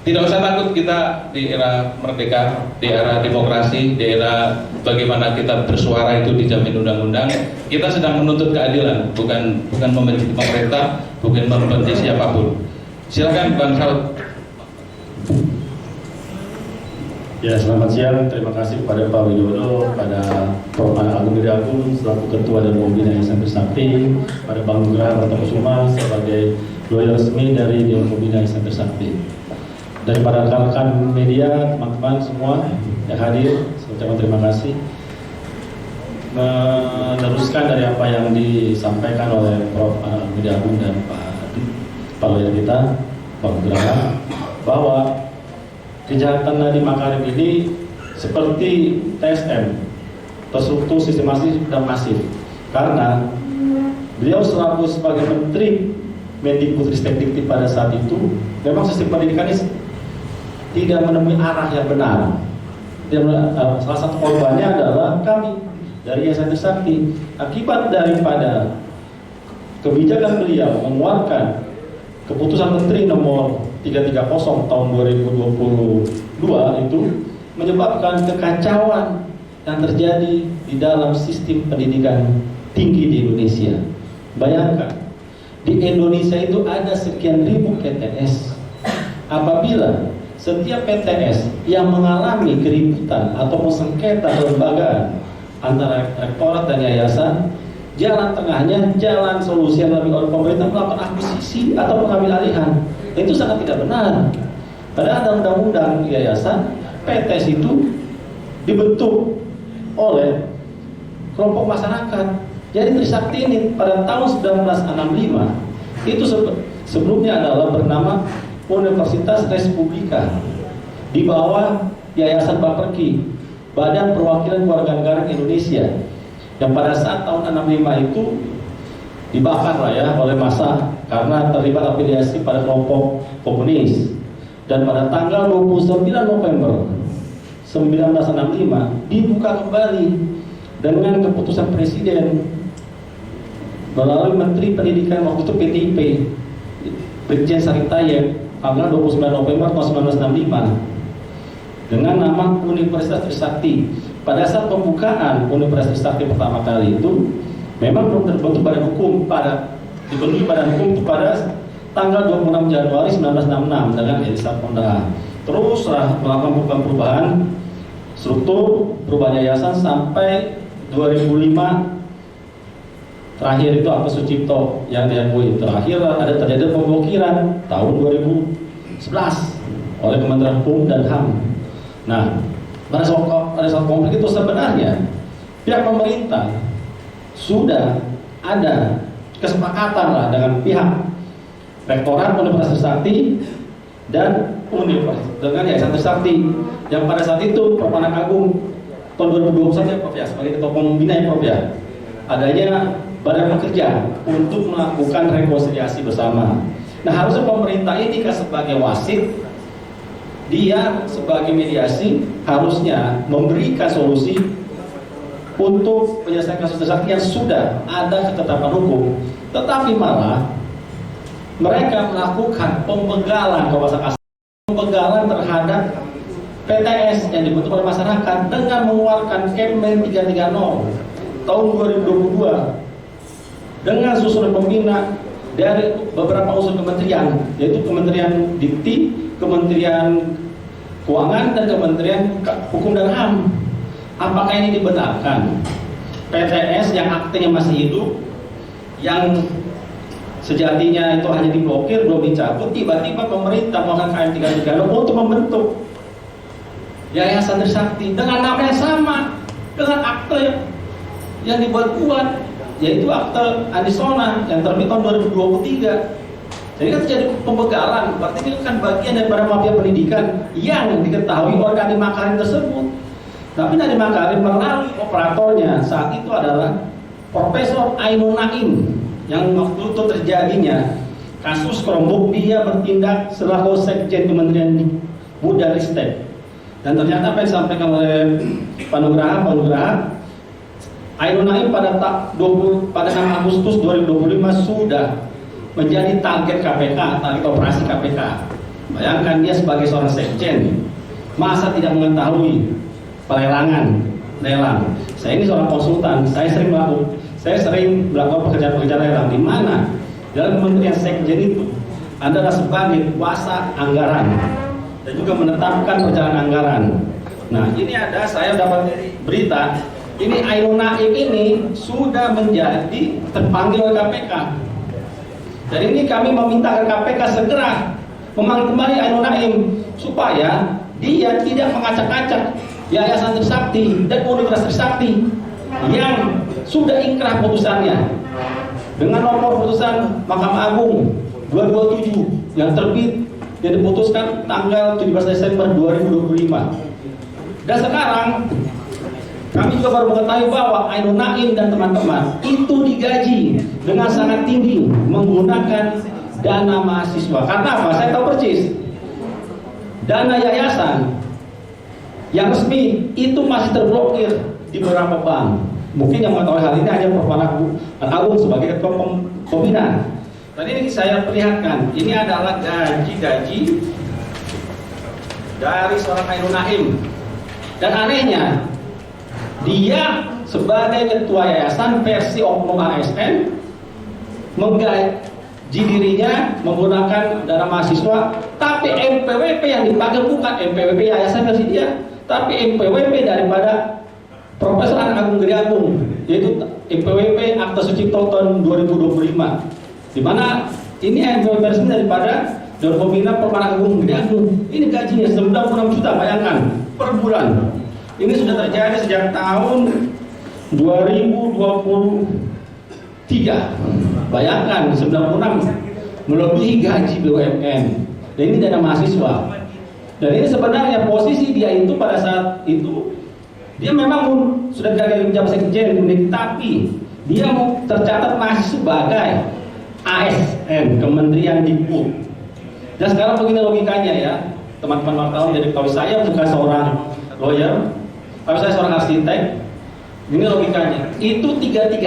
[SPEAKER 2] tidak usah takut, kita di era merdeka, di era demokrasi, di era bagaimana kita bersuara itu dijamin undang-undang. Kita sedang menuntut keadilan, bukan membenci pemerintah, bukan membenci siapapun. Silakan Bang Saud.
[SPEAKER 5] Ya, selamat siang. Terima kasih kepada Pak Widodo, pada Prof. Agung Gede Agung selaku Ketua dan Pembina Yayasan Trisakti, pada Bang Nugraha Pratasuma sebagai lawyer resmi dari Dewan Pembina Yayasan Trisakti. Daripada rekan-rekan media, teman-teman semua yang hadir, saya ucapkan terima kasih. Meneruskan dari apa yang disampaikan oleh Prof. Agung Gede Agung dan Pak lawyer kita, Pak Nugraha, bahwa kejahatan Nadiem Makarim ini seperti TSM, terstruktur, sistematis dan masif. Karena beliau selaku sebagai Menteri Mendikbudristek Dikti pada saat itu, memang sistem pendidikannya tidak menemui arah yang benar. Salah satu korbannya adalah kami dari Yayasan Trisakti. Akibat daripada kebijakan beliau mengeluarkan keputusan Menteri nomor 330 tahun 2022 itu menyebabkan kekacauan yang terjadi di dalam sistem pendidikan tinggi di Indonesia. Bayangkan, di Indonesia itu ada sekian ribu PTS. Apabila setiap PTS yang mengalami keributan atau sengketa kelembagaan antara rektorat dan yayasan, jalan tengahnya, jalan solusi yang diambil oleh pemerintah melakukan akuisisi atau pengambil alihan. Itu sangat tidak benar. Padahal ada undang-undang yayasan, PTS itu dibentuk oleh kelompok masyarakat. Jadi Trisakti ini pada tahun 1965 itu sebelumnya adalah bernama Universitas Respublika, di bawah Yayasan Bapperki, Badan Perwakilan Keluarga Negara Indonesia, yang pada saat tahun 65 itu dibakar lah ya oleh massa karena terlibat afiliasi pada kelompok komunis. Dan pada tanggal 29 November 1965 dibuka kembali dengan keputusan Presiden melalui Menteri Pendidikan waktu itu PTIP, Brigjen Sarip Tayeb, tanggal 29 November tahun 1965 dengan nama Universitas Trisakti. Pada saat pembukaan Universitas Trisakti pertama kali itu memang belum terbentuk badan hukum, dibentuk badan hukum itu pada tanggal 26 Januari 1966 dengan Elisa Ponda. Terus melakukan perubahan struktur, perubahan yayasan sampai 2005 terakhir itu apa Sucipto yang diakui. Terakhir ada terjadi pemblokiran tahun 2011 oleh Kementerian Hukum dan HAM. Nah, pada saat konflik itu sebenarnya pihak pemerintah sudah ada kesepakatan lah dengan pihak Rektorat Universitas Trisakti dan dengan Yayasan Trisakti yang pada saat itu Prof. Agung tahun 2021 ya Prof ya, sebagai ketua pembina ya Prof ya, adanya badan bekerja untuk melakukan rekonsiliasi bersama. Nah, harusnya pemerintah ini kan sebagai wasit, dia sebagai mediasi harusnya memberikan solusi untuk penyelesaian kasus Trisakti yang sudah ada ketetapan hukum, tetapi malah mereka melakukan pembegalan pembegalan terhadap PTS yang dibentuk oleh masyarakat dengan mengeluarkan Kepmen 330 tahun 2022 dengan susunan pembina dari beberapa unsur kementerian, yaitu Kementerian Dikti, Kementerian Keuangan, dan Kementerian Hukum dan HAM. Apakah ini dibenarkan? PTS yang aktenya masih hidup, yang sejatinya itu hanya diblokir, belum dicabut, tiba-tiba pemerintah melakukan KM 330 untuk membentuk Yayasan Trisakti dengan nama yang sama, dengan akte yang dibuat-buat, yaitu akte Anisona yang terbit tahun 2023. Jadi kan terjadi pembegalan, berarti ini kan bagian daripada mafia pendidikan yang diketahui oleh Nadiem Makarim tersebut. Tapi Nadiem Makarim melalui operatornya saat itu adalah Profesor Ainun Naim, yang waktu itu terjadinya kasus Chromebook, dia bertindak selaku Sekjen Kementerian Muda Ristek. Dan ternyata apa yang disampaikan oleh Pak Nugraha, Ainun Naim pada 6 Agustus 2025 sudah menjadi target KPK, target operasi KPK. Bayangkan dia sebagai seorang sekjen, masa tidak mengetahui pelelangan, lelang. Saya ini seorang konsultan, saya sering melakukan pekerjaan-pekerjaan lelang, di mana dalam Kementerian Sekjen itu adalah sebagai kuasa anggaran dan juga menetapkan perjalanan anggaran. Nah, ini ada, saya dapat berita, ini Ainun Naim ini sudah menjadi terpanggil oleh KPK. Dan ini kami meminta ke KPK segera memanggil kembali Ainun Naim supaya dia tidak mengacak-acak Yayasan Trisakti dan Universitas Trisakti yang sudah inkrah putusannya dengan nomor putusan Mahkamah Agung 227 yang terbit yang diputuskan tanggal 17 Desember 2025. Dan sekarang kami juga baru mengetahui bahwa Ainun Naim dan teman-teman itu digaji dengan sangat tinggi menggunakan dana mahasiswa. Karena apa? Saya tahu persis. Dana yayasan yang resmi itu masih terblokir di beberapa bank. Mungkin yang mengetahui hal ini hanya Prof. Agung sebagai ketua pembina. Tadi ini saya perlihatkan, ini adalah gaji-gaji dari seorang Ainun Naim. Dan anehnya, dia sebagai ketua yayasan versi oknum ASN menggaji dirinya menggunakan dana mahasiswa, tapi MPWP yang dipakai bukan MPWP yayasan versi dia, tapi MPWP daripada Profesor Agung Gede Agung, yaitu MPWP Akta Sucipto tahun 2025, di mana ini MPWP resmi daripada Dewan Pembina Permana Agung Gede Agung. Ini gajinya 96 juta, bayangkan, per bulan. Ini sudah terjadi sejak tahun 2023. Bayangkan 96 melebihi gaji BUMN. Dan ini dana mahasiswa. Dan ini sebenarnya posisi dia itu pada saat itu dia memang sudah gagal menjabat sekjen, tapi dia tercatat masih sebagai ASN Kementerian Dikbud. Dan sekarang begini logikanya ya, teman-teman wartawan, jadi kalau saya bukan seorang lawyer, tapi saya seorang arsitek. Ini logikanya. Itu 330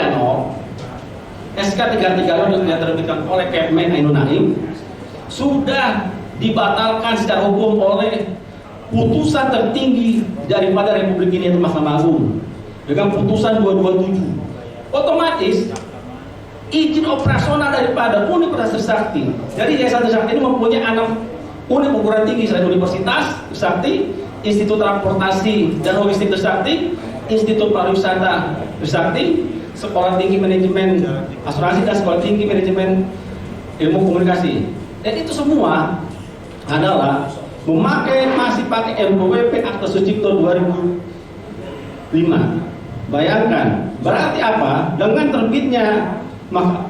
[SPEAKER 5] SK 330 yang diterbitkan oleh Kepmen Ainun Naim sudah dibatalkan secara hukum oleh putusan tertinggi daripada Republik ini, yaitu Mahkamah Agung, dengan putusan 227. Otomatis izin operasional daripada Universitas Trisakti, jadi Yayasan Trisakti ini mempunyai 6 unit perguruan tinggi selain Universitas Trisakti, Institut Transportasi dan Logistik Trisakti, Institut Pariwisata Trisakti, Sekolah Tinggi Manajemen Asuransi, dan Sekolah Tinggi Manajemen Ilmu Komunikasi. Dan itu semua adalah masih pakai MPWP Akta Sucipto 2005. Bayangkan, berarti apa? Dengan terbitnya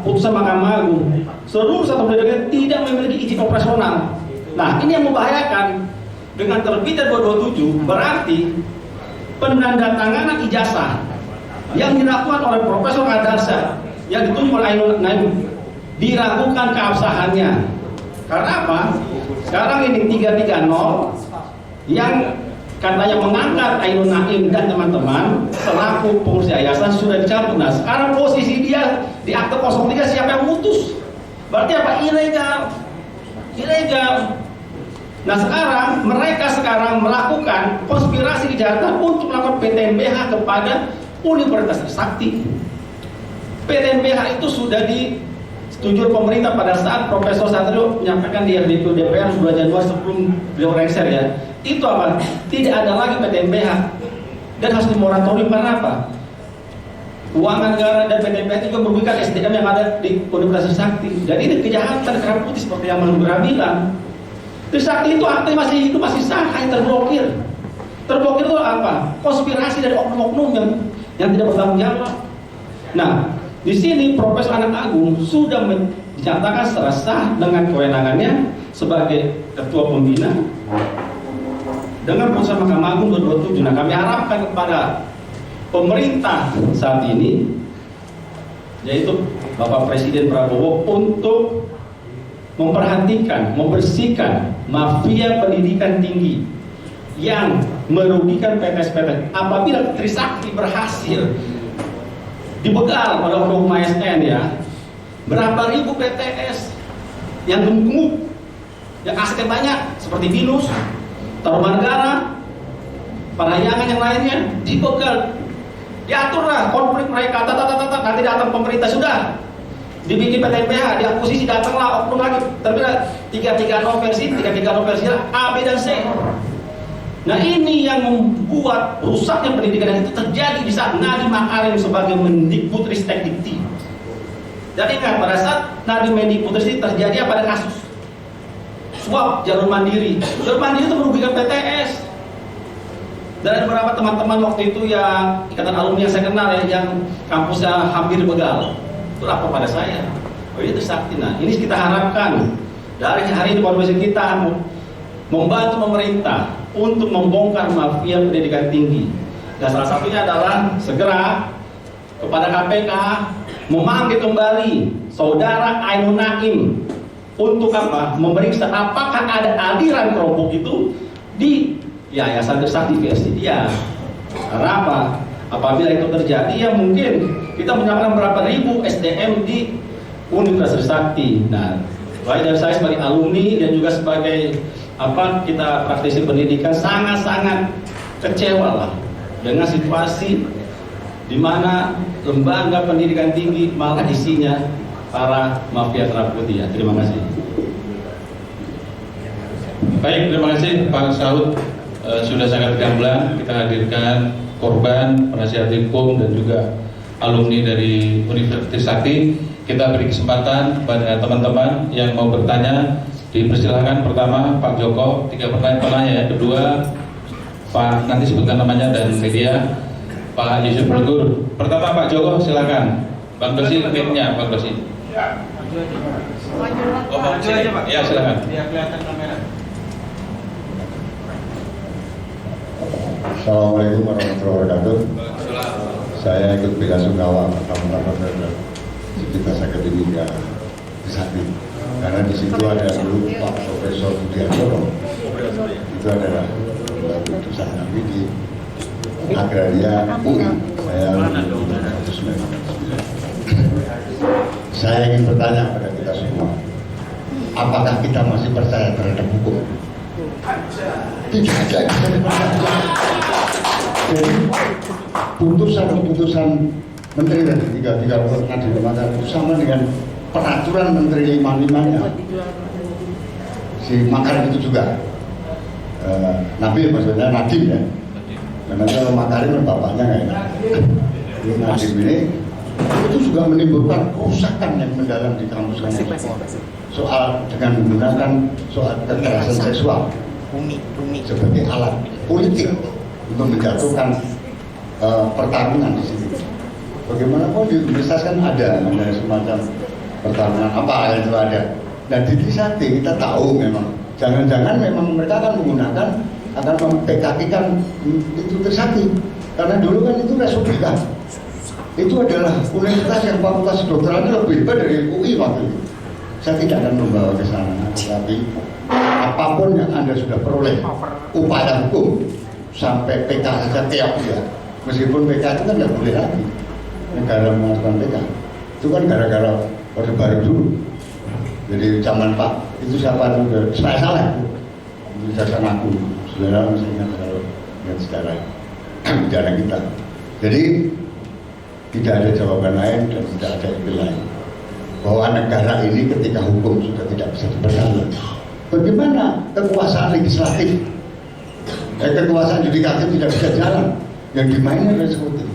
[SPEAKER 5] putusan Mahkamah Agung, seluruh satuan pendidikan tidak memiliki izin operasional. Nah, ini yang membahayakan. Dengan terbitnya 227, berarti penandatanganan ijazah yang dilakukan oleh Profesor Adarsa yang ditunjuk oleh Ainun Naim diragukan keabsahannya. Karena apa? Sekarang ini 330 yang katanya mengangkat Ainun Naim dan teman-teman selaku pengurus yayasan sudah dicabut. Nah, sekarang posisi dia di akte 03 siapa yang memutus? Berarti apa? Ilegal. Nah, mereka sekarang melakukan konspirasi kejahatan untuk melakukan PTNBH kepada Universitas Trisakti. PTNBH itu sudah disetujui pemerintah pada saat Profesor Satrio menyampaikan di RDP DPR bulan Januari sebelum beliau lengser ya. Itu apa? Tidak ada lagi PTNBH dan harus dimoratorium. Karena apa? Keuangan negara dan PTNBH juga merugikan SDM yang ada di Universitas Trisakti. Dan ini kejahatan kerap putih seperti yang Manugera bilang. Trisakti itu artinya masih hidup, masih sah, hanya terblokir. Terblokir itu apa? Konspirasi dari oknum-oknum yang tidak bertanggung jawab. Nah, di sini Profesor Anak Agung sudah dinyatakan secara sah dengan kewenangannya sebagai Ketua Pembina dengan putusan Mahkamah Agung 227. Nah, kami harapkan kepada pemerintah saat ini, yaitu Bapak Presiden Prabowo, untuk memperhatikan, membersihkan mafia pendidikan tinggi yang merugikan PTS-PTS. Apabila Trisakti berhasil dibegal oleh oknum ASN ya, berapa ribu PTS yang gemuk, yang asetnya banyak seperti BINUS, Tarumanegara, Parahyangan yang lainnya dibegal, diaturlah konflik mereka, nanti datang pemerintah sudah dibikin PTNBH, diakuisisi, datanglah oknum lagi, terbilang 33 versi A, B dan C. Nah ini yang membuat rusaknya pendidikan itu terjadi di saat Nadiem Makarim sebagai Mendikbudristek Dikti. Dan ingat pada saat Nadiem Mendikbudristek terjadi pada kasus suap jalur mandiri. Jalur mandiri itu merugikan PTS. Dan ada beberapa teman-teman waktu itu yang ikatan alumni yang saya kenal ya, yang kampusnya hampir begal. Itu lapor pada saya. Oh ini Trisakti. Nah ini kita harapkan dari hari ini konvensi kita membantu pemerintah untuk membongkar mafia pendidikan tinggi. Dan salah satunya adalah segera kepada KPK memanggil kembali saudara Ainun Naim untuk apa? Memeriksa apakah ada aliran kelompok itu di Yayasan Trisakti versi dia. Karena apa? Apabila itu terjadi ya mungkin kita menyiapkan berapa ribu SDM di Universitas Trisakti. Nah, baik dari saya sebagai alumni dan juga sebagai kita praktisi pendidikan sangat-sangat kecewa lah dengan situasi di mana lembaga pendidikan tinggi malah isinya para mafia kerap putih ya. Terima kasih.
[SPEAKER 2] Baik, terima kasih Pak Saud. Sudah sangat gamblang kita hadirkan korban, penasihat hukum dan juga alumni dari Universitas Trisakti. Kita beri kesempatan pada teman-teman yang mau bertanya. Dipersilahkan pertama Pak Joko, 3 pertanyaan penanya ya. Kedua Pak, nanti sebutkan namanya dan media, Pak Yusuf Legur. Pertama Pak Joko silakan. Bang Dosi mic-nya Bang Dosi. Oh, Bang Dosi. Ya silakan.
[SPEAKER 6] Assalamualaikum warahmatullahi wabarakatuh. Saya ikut bela sungkawa teman-teman Sivitas Akademika Trisakti. Karena di situ ada dulu Pak Profesor Budiarto, itu adalah putusan kami di Agraria UI. Saya ingin bertanya pada kita semua, apakah kita masih percaya terhadap hukum? Tidak ada yang bisa dipercaya. Jadi putusan Menteri tadi 3 pernah dilemahkan itu sama dengan peraturan Menteri 5-5-nya. Si Makarim itu juga Nabil maksudnya Nadiem ya. Karena kalau Makarim bapaknya nggak enak. Nadiem ini itu juga menimbulkan kerusakan yang mendalam di kampus-kampus soal dengan menggunakan soal kekerasan seksual sebagai alat politik untuk menjatuhkan pertarungan di sini. Bagaimanapun di universitas kan ada semacam pertarungan apa yang itu ada. Dan di Trisakti kita tahu memang jangan-jangan memang mereka akan menggunakan akan mem-PKK-kan itu Trisakti karena dulu kan itu Republika. Itu adalah universitas yang fakultas kedokterannya lebih hebat dari UI waktu itu. Saya tidak akan membawa ke sana, tapi apapun yang Anda sudah peroleh upaya hukum sampai PK saja tiap ya, meskipun PK itu kan nggak boleh lagi negara melakukan PK. Itu kan gara-gara Orde Baru dulu. Jadi zaman Pak itu siapa yang saya salah itu jasa aku saudara masih ingat kalau ingat sejarah sejarah kita. Jadi tidak ada jawaban lain dan tidak ada menilai bahwa negara ini ketika hukum sudah tidak bisa dipercaya, bagaimana kekuasaan legislatif, kekuasaan yudikatif tidak bisa jalan, yang dimainkan oleh eksekutif.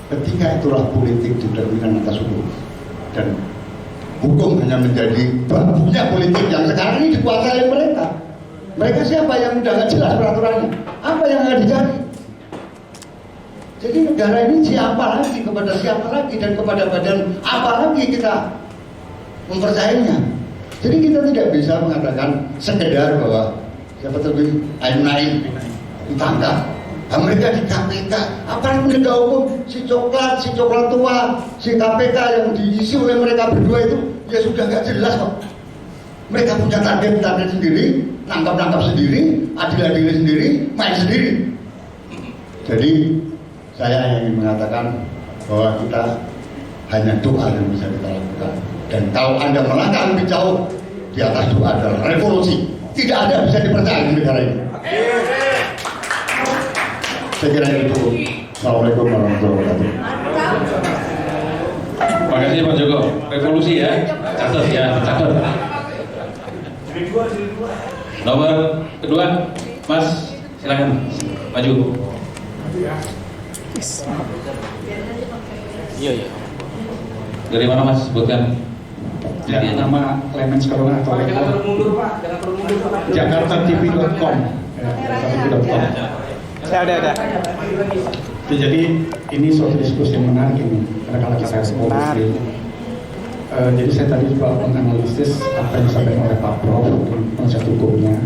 [SPEAKER 6] Ketika itulah politik determinan atas hukum, dan hukum hanya menjadi bambunya politik yang sekarang ini dikuasai oleh mereka. Mereka siapa yang udah nggak jelas peraturannya, apa yang akan dicari. Jadi negara ini siapa lagi, kepada siapa lagi, dan kepada badan apa lagi kita mempercayainya. Jadi kita tidak bisa mengatakan sekedar bahwa siapa tadi Naim ditangkap, mereka di KPK, apalagi penegak hukum, si coklat tua, si KPK yang diisi oleh mereka berdua itu ya sudah nggak jelas kok. Mereka punya target sendiri, nangkap sendiri, adil sendiri, main sendiri. Jadi saya ingin mengatakan bahwa kita hanya doa yang bisa kita lakukan. Dan kalau Anda melangkah lebih jauh di atas doa adalah revolusi. Tidak ada yang bisa dipercaya di negara ini. Saya kira itu. Assalamualaikum warahmatullahi wabarakatuh.
[SPEAKER 2] Terima kasih Pak Joko. Revolusi ya, catat ya, catat. Nomor kedua, Mas, silakan maju. Iya. Dari mana Mas? Sebutkan.
[SPEAKER 7] Ya, nama Clemens Karunga atau JakartaTV.com.
[SPEAKER 8] Ada.
[SPEAKER 7] Jadi ini suatu diskusi yang menarik ini karena kalau kita diskusi. Jadi saya tadi juga menganalisis apa yang disampaikan oleh Pak Prof dalam konsep hukumnya,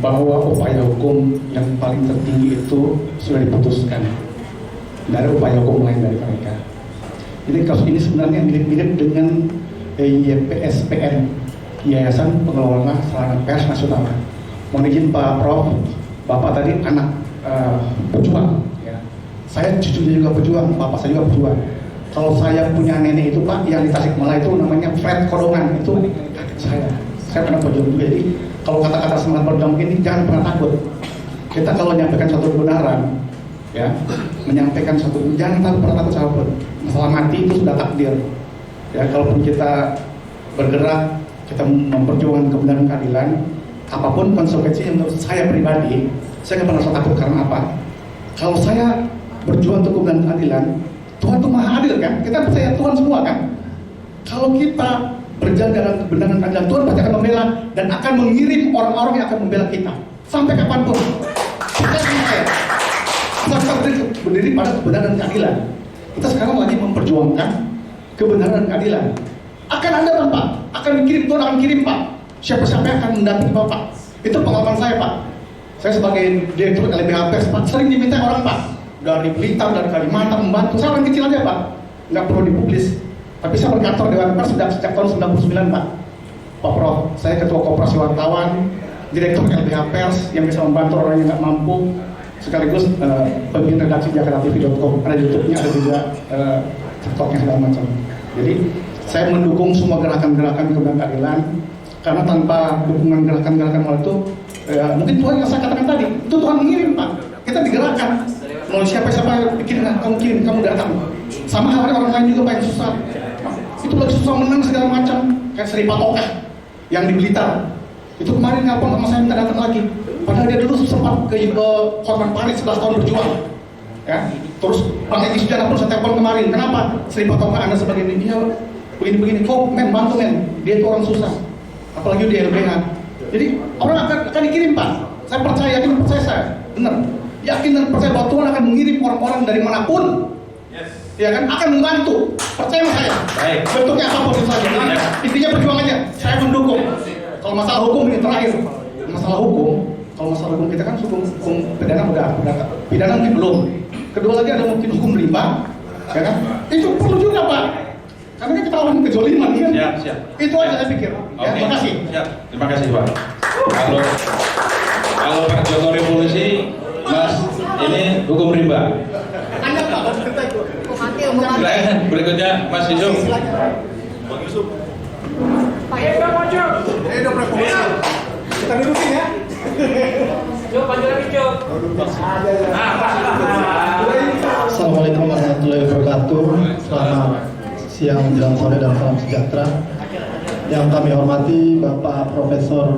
[SPEAKER 7] bahwa upaya hukum yang paling tertinggi itu sudah diputuskan. Tidak ada upaya hukum lain dari mereka. Jadi kasus ini sebenarnya mirip-mirip dengan YPSPN, Yayasan Pengelola Sarana Pers Nasional. Mohon izin Pak Prof, Bapak tadi anak pejuang, ya. Saya cucunya juga pejuang, Bapak saya juga pejuang. Kalau saya punya nenek itu Pak, yang di Tasikmalaya itu namanya Fred Kodongan, itu kakek saya. Saya pernah pejuang juga. Jadi kalau kata-kata semangat berjuang ini jangan pernah takut. Kita kalau menyampaikan suatu kebenaran, ya, menyampaikan suatu, jangan pernah takut siapapun. Masalah mati itu sudah takdir. Ya, kalaupun kita bergerak, kita memperjuangkan kebenaran keadilan, apapun konsekuensinya menurut saya pribadi, saya nggak pernah takut. Karena apa? Kalau saya berjuang untuk kebenaran keadilan, Tuhan itu maha adil kan? Kita percaya Tuhan semua kan? Kalau kita berjalan dalam kebenaran keadilan, Tuhan pasti akan membela dan akan mengirim orang-orang yang akan membela kita sampai kapanpun. Percaya sama saya. Kita berdiri pada kebenaran dan keadilan. Kita sekarang lagi memperjuangkan kebenaran dan keadilan. Akan ada Pak, akan dikirim, Tuhan akan kirim Pak. Siapa-siapa yang akan mendampingi Bapak. Itu pengalaman saya Pak. Saya sebagai direktur LBH Pers Pak, sering diminta orang Pak, dari Blitar, dari Kalimantan membantu. Saya orang kecil aja Pak, nggak perlu dipublis. Tapi saya berkantor Dewan Pers sudah sejak tahun 99 Pak. Pak Prof, saya ketua koperasi wartawan, direktur LBH Pers yang bisa membantu orang yang nggak mampu, sekaligus pemimpin redaksi JakartaTV.com. Ada YouTube-nya, ada juga TikTok-nya segala macam. Jadi saya mendukung semua gerakan-gerakan kebenaran keadilan, karena tanpa dukungan gerakan-gerakan itu, mungkin Tuhan yang saya katakan tadi, itu Tuhan mengirim Pak. Kita digerakkan. Mau siapa-siapa bikin, kamu datang. Sama halnya orang lain juga Pak yang susah. Itu lagi susah menang segala macam, kayak Sri Patoka yang di Blitar. Itu kemarin nelpon sama saya minta datang lagi. Padahal dia dulu sempat ke Hotman Paris 11 tahun berjuang. Ya, terus Bang Eki Sujana pun saya telepon kemarin. Kenapa? Sri Patoka Anda sebagai ini, dia begini-begini. Kok men, bantu men. Dia itu orang susah. Apalagi di LBH. Jadi orang akan dikirim Pak. Saya percaya, yakin percaya saya. Benar. Yakin dan percaya bahwa Tuhan akan mengirim orang-orang dari manapun. Ya kan, akan membantu. Percaya sama saya.
[SPEAKER 2] Baik.
[SPEAKER 7] Bentuknya apapun itu saja. Nah, intinya berjuang aja. Saya mendukung. Kalau masalah hukum ini terakhir. Masalah hukum kita kan hukum pidana udah pidana mungkin belum. Kedua lagi ada mungkin hukum riba, ya kan? Itu perlu juga Pak. Karena kita lawan kezoliman kan.
[SPEAKER 2] Siap.
[SPEAKER 7] Itu aja saya pikir. Ya, terima kasih.
[SPEAKER 2] Siap. Terima kasih Pak. Kalau Pak Joko revolusi, Mas ini hukum riba.
[SPEAKER 7] Anda Pak,
[SPEAKER 2] Silakan. Berikutnya Mas Yusuf.
[SPEAKER 7] Kita dudukin ya.
[SPEAKER 8] Assalamualaikum warahmatullahi wabarakatuh. Selamat siang menjelang sore dan salam sejahtera. Yang kami hormati Bapak Profesor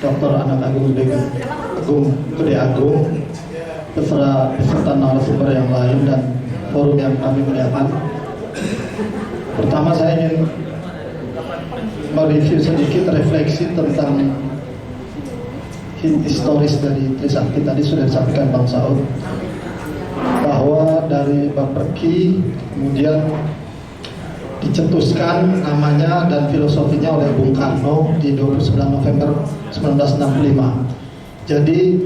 [SPEAKER 8] Dr. Anak Agung Gede Agung, beserta narasumber yang lain dan forum yang kami muliakan. Pertama saya ingin mereview sedikit refleksi tentang historis dari Trisakti. Tadi sudah disampaikan Bang Saud bahwa dari Bapeki kemudian dicetuskan namanya dan filosofinya oleh Bung Karno di 29 November 1965. Jadi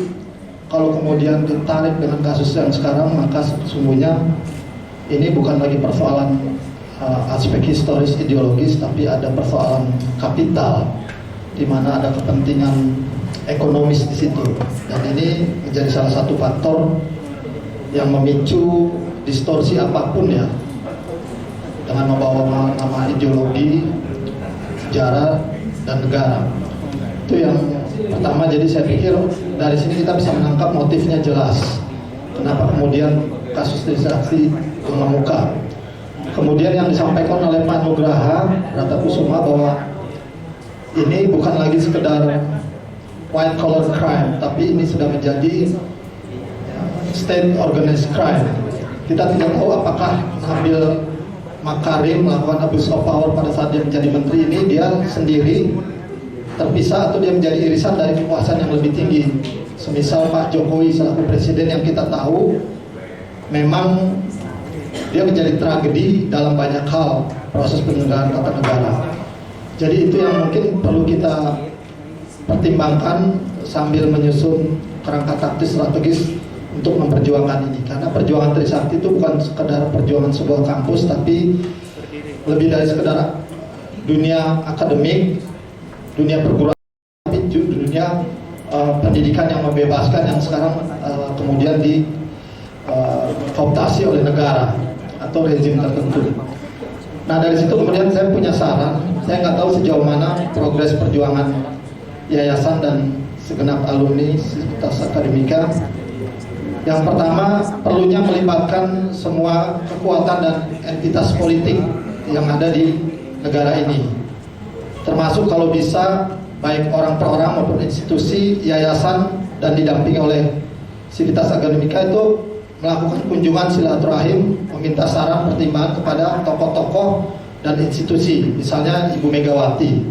[SPEAKER 8] kalau kemudian ditarik dengan kasus yang sekarang, maka sesungguhnya ini bukan lagi persoalan aspek historis ideologis, tapi ada persoalan kapital di mana ada kepentingan ekonomis di situ. Dan ini menjadi salah satu faktor yang memicu distorsi apapun ya, dengan membawa nama ideologi, sejarah, dan negara. Itu yang pertama. Jadi saya pikir dari sini kita bisa menangkap motifnya jelas. Kenapa kemudian kasus Trisakti mengemuka. Kemudian yang disampaikan oleh Pak Nugraha Ratakusuma bahwa ini bukan lagi sekedar white collar crime, tapi ini sudah menjadi state organized crime. Kita tidak tahu apakah Nabil Makarim melakukan abuse of power pada saat dia menjadi menteri ini dia sendiri terpisah atau dia menjadi irisan dari kekuasaan yang lebih tinggi. Semisal Pak Jokowi selaku presiden yang kita tahu memang dia menjadi tragedi dalam banyak hal proses penyelenggaraan tata negara. Jadi itu yang mungkin perlu kita pertimbangkan sambil menyusun kerangka taktis strategis untuk memperjuangkan ini, karena perjuangan Trisakti itu bukan sekedar perjuangan sebuah kampus, tapi lebih dari sekedar dunia akademik, dunia perguruan, tapi dunia pendidikan yang membebaskan yang sekarang kemudian kooptasi oleh negara atau rezim tertentu. Nah dari situ kemudian saya punya saran. Saya nggak tahu sejauh mana progres perjuangan yayasan dan segenap alumni Sivitas Akademika. Yang pertama, perlunya melibatkan semua kekuatan dan entitas politik yang ada di negara ini. Termasuk kalau bisa, baik orang per orang maupun institusi, yayasan, dan didampingi oleh Sivitas Akademika itu melakukan kunjungan silaturahim, meminta saran pertimbangan kepada tokoh-tokoh dan institusi, misalnya Ibu Megawati.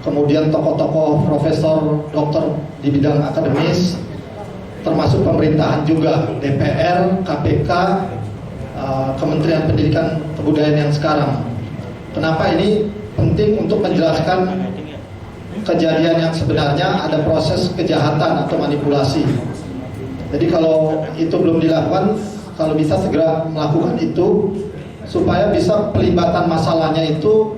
[SPEAKER 8] Kemudian tokoh-tokoh profesor, dokter di bidang akademis, termasuk pemerintahan juga, DPR, KPK, Kementerian Pendidikan Kebudayaan yang sekarang. Kenapa ini penting untuk menjelaskan kejadian yang sebenarnya, ada proses kejahatan atau manipulasi. Jadi kalau itu belum dilakukan, kalau bisa segera melakukan itu supaya bisa pelibatan masalahnya itu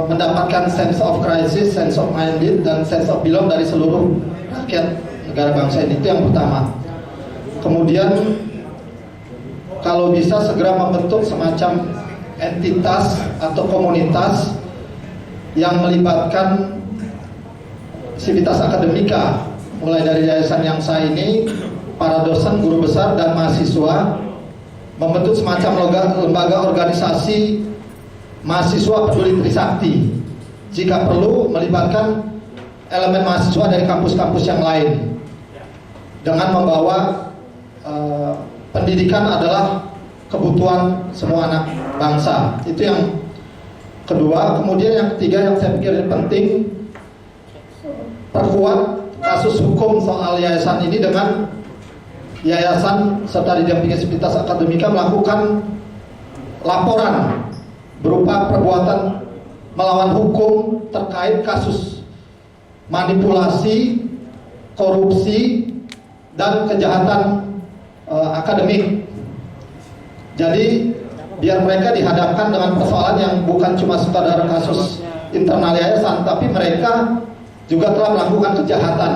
[SPEAKER 8] mendapatkan sense of crisis, sense of minded, dan sense of belong dari seluruh rakyat negara bangsa ini. Itu yang pertama. Kemudian kalau bisa segera membentuk semacam entitas atau komunitas yang melibatkan Sivitas Akademika, mulai dari yayasan yang saya ini, para dosen, guru besar, dan mahasiswa, membentuk semacam lembaga organisasi mahasiswa peduli Trisakti. Jika perlu melibatkan elemen mahasiswa dari kampus-kampus yang lain, dengan membawa pendidikan adalah kebutuhan semua anak bangsa. Itu yang kedua. Kemudian yang ketiga yang saya pikir penting, perkuat kasus hukum soal yayasan ini dengan yayasan serta didampingi Sivitas Akademika melakukan laporan berupa perbuatan melawan hukum terkait kasus manipulasi, korupsi, dan kejahatan akademik. Jadi biar mereka dihadapkan dengan persoalan yang bukan cuma sekadar kasus internal yayasan, tapi mereka juga telah melakukan kejahatan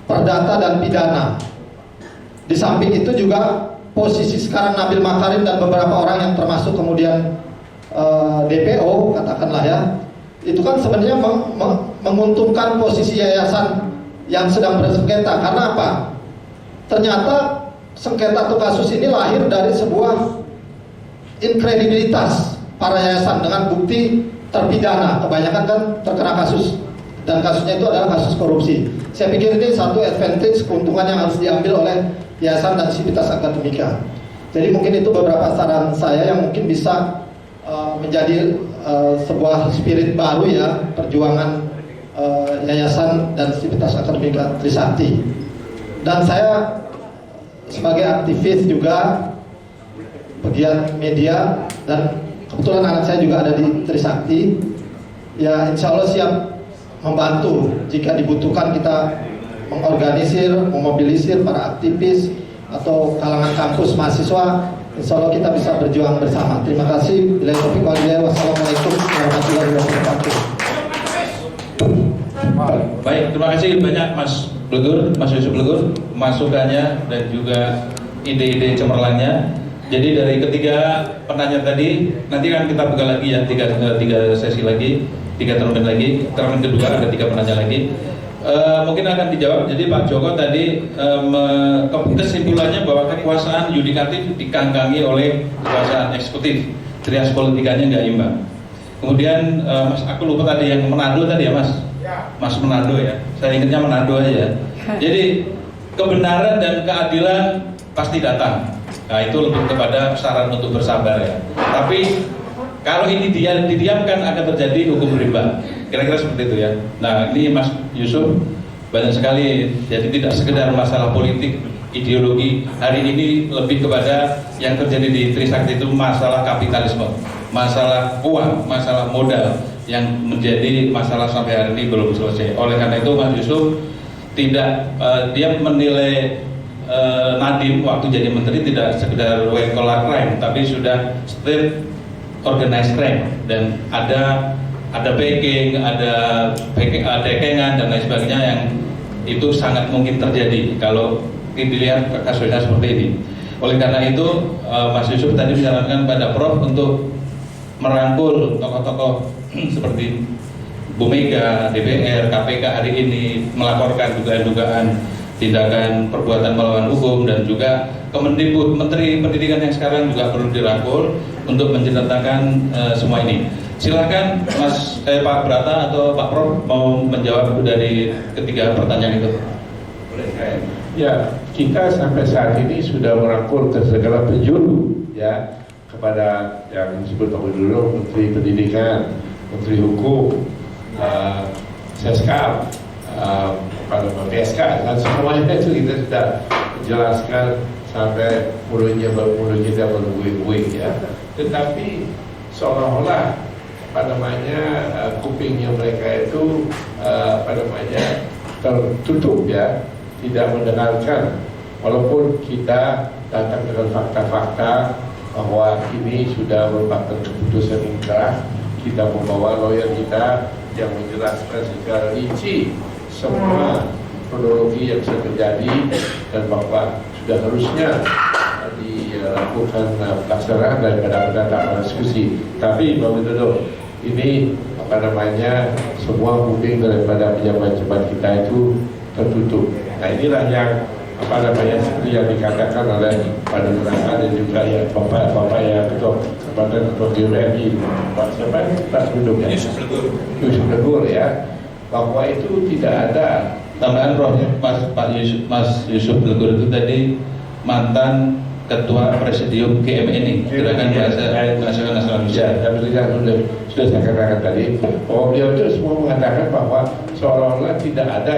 [SPEAKER 8] perdata dan pidana. Di samping itu juga posisi sekarang Nabil Makarim dan beberapa orang yang termasuk kemudian DPO katakanlah ya, itu kan sebenarnya menguntungkan posisi yayasan yang sedang bersengketa. Karena apa? Ternyata sengketa atau kasus ini lahir dari sebuah inkredibilitas para yayasan dengan bukti terpidana, kebanyakan kan terkena kasus, dan kasusnya itu adalah kasus korupsi. Saya pikir ini satu advantage, keuntungan yang harus diambil oleh yayasan dan sivitas akademika. Jadi mungkin itu beberapa saran saya yang mungkin bisa menjadi sebuah spirit baru ya, perjuangan yayasan dan sivitas akademika Trisakti. Dan saya sebagai aktivis juga pegiat media, dan kebetulan anak saya juga ada di Trisakti, ya insya Allah siap membantu jika dibutuhkan. Kita mengorganisir, memobilisir para aktivis atau kalangan kampus mahasiswa, insya Allah kita bisa berjuang bersama. Terima kasih. Wassalamualaikum warahmatullahi wabarakatuh.
[SPEAKER 2] Baik, terima kasih banyak Mas Blegur, Mas Yusuf Blegur, masukannya dan juga ide-ide cemerlangnya. Jadi dari ketiga penanya tadi, nanti kan kita buka lagi ya, tiga sesi lagi, 3 termen lagi, termen kedua ada 3 penanya lagi. Mungkin akan dijawab. Jadi Pak Joko tadi kesimpulannya bahwa kekuasaan yudikatif dikangkangi oleh kekuasaan eksekutif, trias politikanya nggak imbang. Kemudian Mas, aku lupa tadi yang Manado tadi ya Mas, Mas Manado ya, saya ingatnya Manado aja. Jadi kebenaran dan keadilan pasti datang. Nah itu lebih kepada saran untuk bersabar ya. Tapi kalau ini didiamkan akan terjadi hukum rimba. Kira-kira seperti itu ya. Nah ini Mas Yusuf banyak sekali. Jadi tidak sekedar masalah politik, ideologi. Hari ini lebih kepada yang terjadi di Trisakti itu masalah kapitalisme, masalah uang, masalah modal yang menjadi masalah sampai hari ini belum selesai. Oleh karena itu Mas Yusuf tidak dia menilai Nadiem waktu jadi menteri tidak sekedar white collar crime, tapi sudah state organized crime, dan ada backing, ada dekengan dan lain sebagainya yang itu sangat mungkin terjadi kalau dilihat kasusnya seperti ini. Oleh karena itu Mas Yusuf tadi menyarankan pada Prof untuk merangkul tokoh-tokoh seperti Bu Mega, DPR, KPK hari ini melaporkan dugaan-dugaan tindakan perbuatan melawan hukum, dan juga Kemendikbud, Menteri Pendidikan yang sekarang juga perlu dirangkul untuk menceritakan semua ini. Silakan Mas Pak Brata atau Pak Prof mau menjawab dari ketiga pertanyaan itu.
[SPEAKER 3] Ya, kita sampai saat ini sudah merangkul ke segala penjuru ya, kepada yang disebut Pak Widodo, Menteri Pendidikan, Menteri Hukum, Seskap, pada PSK, dan semuanya itu kita sudah menjelaskan sampai mulutnya kita berbuih-buih ya. Tetapi seolah-olah kupingnya mereka itu tertutup ya, tidak mendengarkan, walaupun kita datang dengan fakta-fakta bahwa ini sudah merupakan keputusan inkrah. Kita membawa lawyer kita yang menjelaskan secara rinci semua kronologi yang sudah terjadi, dan bahwa sudah harusnya dilakukan pelaksanaan daripada pendataan diskusi. Tapi Pak Widodo, ini semua moving daripada pejabat-pejabat kita itu tertutup. Nah inilah yang seperti yang dikatakan oleh Pak Nuraka dan juga ya Bapak yang ketua GMI, Pak siapa? Pak Sudung ya? Yusuf Blegur ya, bahwa itu tidak ada
[SPEAKER 2] tambahan Prof. Mas Yusuf Blegur itu tadi mantan Ketua Presidium GMNI, Gerakan Mahasiswa Nasional Indonesia.
[SPEAKER 3] Sudah saya katakan tadi bahwa beliau itu semua mengatakan bahwa seolah-olah tidak ada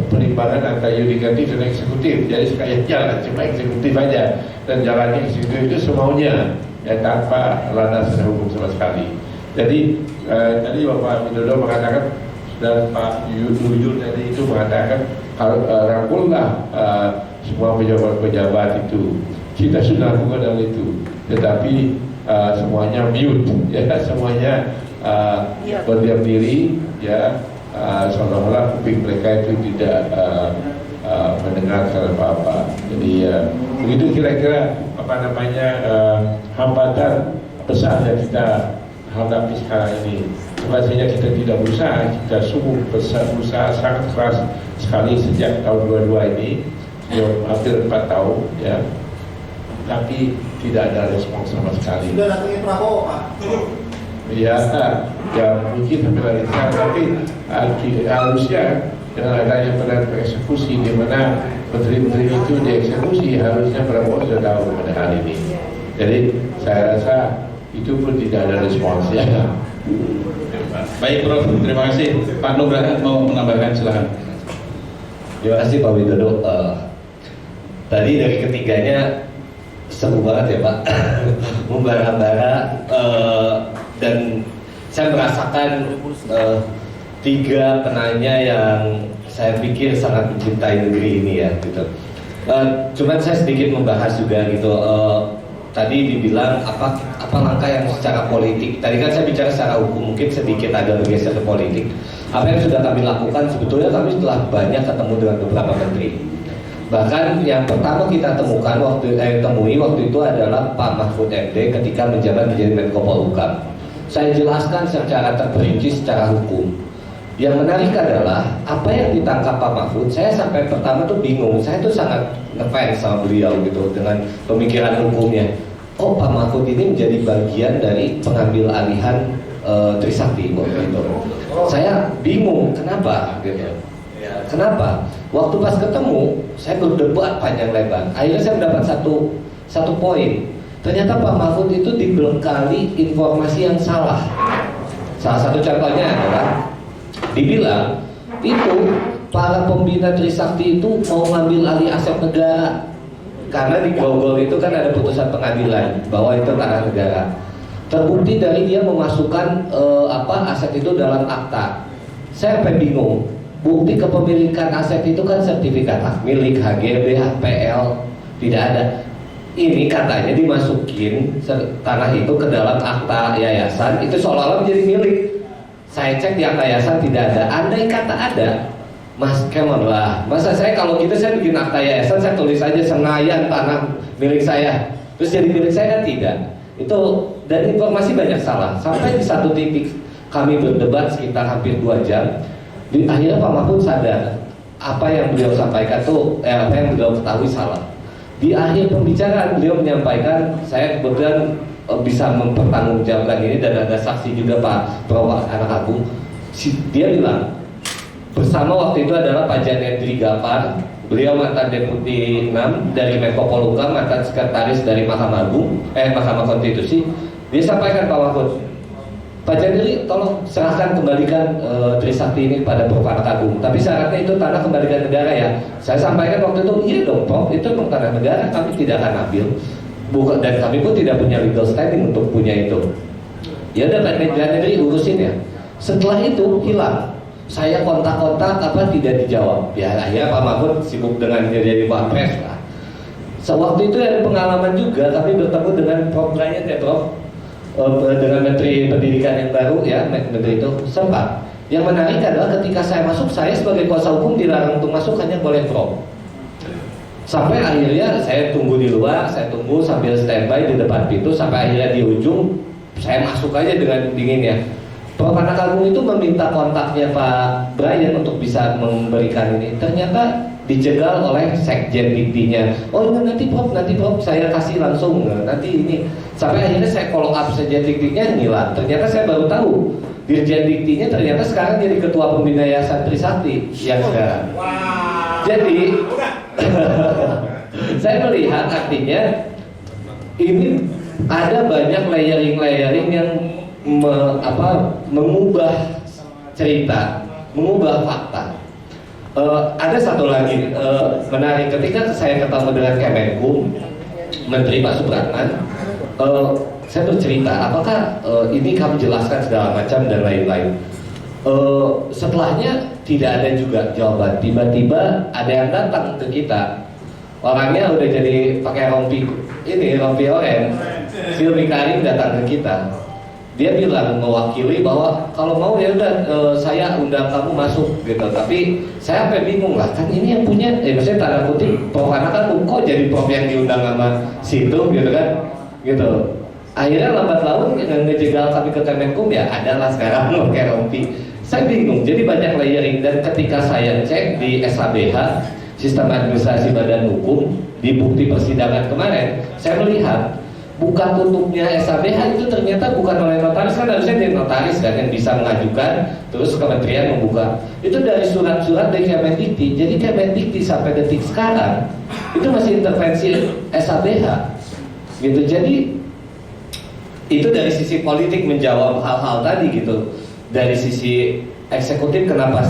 [SPEAKER 3] perimbangan antara yudikatif dan eksekutif. Jadi sekalian jalan cuma eksekutif aja, dan jalannya eksekutif itu semaunya ya, tanpa landasan hukum sama sekali. Jadi tadi Bapak Widodo mengatakan, dan Pak Yudhur tadi itu mengatakan kalau rangkullah semua pejabat-pejabat itu. Kita sudah lakukan hal itu, tetapi semuanya mute ya, semuanya berdiam diri ya, seolah-olah kuping mereka itu tidak mendengarkan apa-apa. Jadi begitu kira-kira hambatan besar yang kita hadapi sekarang ini. Sebenarnya kita tidak berusaha, kita sungguh berusaha sangat keras sekali sejak tahun 22 ini, hampir 4 tahun ya. Tapi tidak ada respons sama sekali.
[SPEAKER 8] Sudah datangin Prabowo, Pak.
[SPEAKER 3] Ya, ya mungkin tapi harusnya dengan adanya penanganan eksekusi di mana menteri-menteri itu dieksekusi, harusnya Prabowo sudah tahu pada hari ini. Jadi saya rasa itu pun tidak ada responsnya.
[SPEAKER 2] Baik Prof, terima kasih. Pak Nugraha mau menambahkan, silakan.
[SPEAKER 4] Terima kasih Pak Widodo. Tadi dari ketiganya seru banget ya Pak, membara-bara, dan saya merasakan tiga penanya yang saya pikir sangat mencintai negeri ini ya gitu. Cuman saya sedikit membahas juga gitu. Tadi dibilang apa langkah yang secara politik. Tadi kan saya bicara secara hukum, mungkin sedikit agak bergeser ke politik. Apa yang sudah kami lakukan, sebetulnya kami telah banyak ketemu dengan beberapa menteri. Bahkan yang pertama kita temui waktu itu adalah Pak Mahfud MD ketika menjabat menjadi Menko Polhukam. Saya jelaskan secara terperinci secara hukum. Yang menarik adalah apa yang ditangkap Pak Mahfud, saya sampai pertama tuh bingung. Saya tuh sangat ngefans sama beliau gitu dengan pemikiran hukumnya. Oh, Pak Mahfud ini menjadi bagian dari pengambil alihan Trisakti gitu. Saya bingung kenapa gitu. Kenapa? Waktu pas ketemu, saya berdebat panjang lebar. Akhirnya saya mendapat satu poin. Ternyata Pak Mahfud itu dibekali informasi yang salah. Salah satu contohnya adalah dibilang itu para pembina Trisakti itu mau ngambil alih aset negara karena di Grogol itu kan ada putusan pengadilan bahwa itu tanah negara. Terbukti dari dia memasukkan aset itu dalam akta. Saya sampai bingung. Bukti kepemilikan aset itu kan sertifikat hak milik, HGB, HPL, tidak ada. Ini katanya dimasukin tanah itu ke dalam akta yayasan, itu seolah-olah menjadi milik. Saya cek di akta yayasan tidak ada. Andai kata ada, Mas, come on lah. Masa saya kalau gitu saya bikin akta yayasan, saya tulis aja Senayan tanah milik saya, terus jadi milik saya kan tidak. Itu dan informasi banyak salah. Sampai di satu titik kami berdebat sekitar hampir 2 jam. Di akhirnya Pak Mahfud sadar apa yang beliau sampaikan tuh, apa yang beliau ketahui salah. Di akhir pembicaraan beliau menyampaikan, saya kebetulan bisa mempertanggungjawabkan ini dan ada saksi juga Pak Prof Anak Agung. Dia bilang bersama waktu itu adalah Pak Jan Hendri Gafar, beliau mantan Deputi 6 dari Menko Polhukam, mantan Sekretaris dari Mahkamah Konstitusi. Dia sampaikan Pak Mahfud, Pak Jandri, tolong serahkan kembalikan Trisakti ini pada Prof Anak Agung. Tapi syaratnya itu tanah kembalikan negara ya. Saya sampaikan waktu itu, iya dong Prof, itu memang tanah negara, kami tidak akan ambil. Dan kami pun tidak punya legal standing untuk punya itu. Ya udah Pak Jandri urusin ya. Setelah itu hilang. Saya kontak-kontak tidak dijawab. Ya akhirnya Pak Mahfud sibuk dengan jadi Wapres lah. Sewaktu itu ada pengalaman juga, kami bertemu dengan Prof Brian ya Prof. Dengan Menteri Pendidikan yang baru ya, Menteri itu sempat. Yang menarik adalah ketika saya masuk, saya sebagai kuasa hukum dilarang untuk masuk, hanya boleh Prof. Sampai akhirnya saya tunggu di luar, saya tunggu sambil standby di depan pintu, sampai akhirnya di ujung saya masuk aja dengan dinginnya. Prof Anak Agung itu meminta kontaknya Pak Brian untuk bisa memberikan ini. Ternyata dijegal oleh sekjen diktinya. Oh nanti Prof, saya kasih langsung nanti ini. Sampai akhirnya saya follow up sekjen diktinya ngilang. Ternyata saya baru tahu dirjen diktinya ternyata sekarang jadi ketua pembina Yayasan Trisakti yang sekarang. Jadi saya melihat artinya ini ada banyak layering yang mengubah cerita, mengubah fakta. Ada satu lagi menarik, ketika saya ketemu dengan Kemenkum, Menteri Pak Supratman, saya bercerita, apakah ini kami jelaskan segala macam dan lain-lain. Setelahnya tidak ada juga jawaban. Tiba-tiba ada yang datang ke kita, orangnya udah jadi pakai rompi oranye, Silvi Karim datang ke kita. Dia bilang mewakili bahwa kalau mau ya udah saya undang kamu masuk gitu. Tapi saya sampai bingung lah, kan ini yang punya, maksudnya tanda kutip Prof Anak Agung, kok jadi Prof yang diundang sama situ gitu kan, gitu. Akhirnya lambat laun yang ngejegal kami ke Kemenkum ya adalah sekarang pakai rompi. Saya bingung, jadi banyak layering. Dan ketika saya cek di SABH, Sistem Administrasi Badan Hukum, di bukti persidangan kemarin, saya melihat buka tutupnya SABH itu ternyata bukan oleh notaris, kan harusnya dari notaris kan yang bisa mengajukan, terus kementerian membuka. Itu dari surat-surat dari Kemendikti. Jadi Kemendikti sampai detik sekarang itu masih intervensi SABH gitu. Jadi itu dari sisi politik menjawab hal-hal tadi gitu. Dari sisi eksekutif kenapa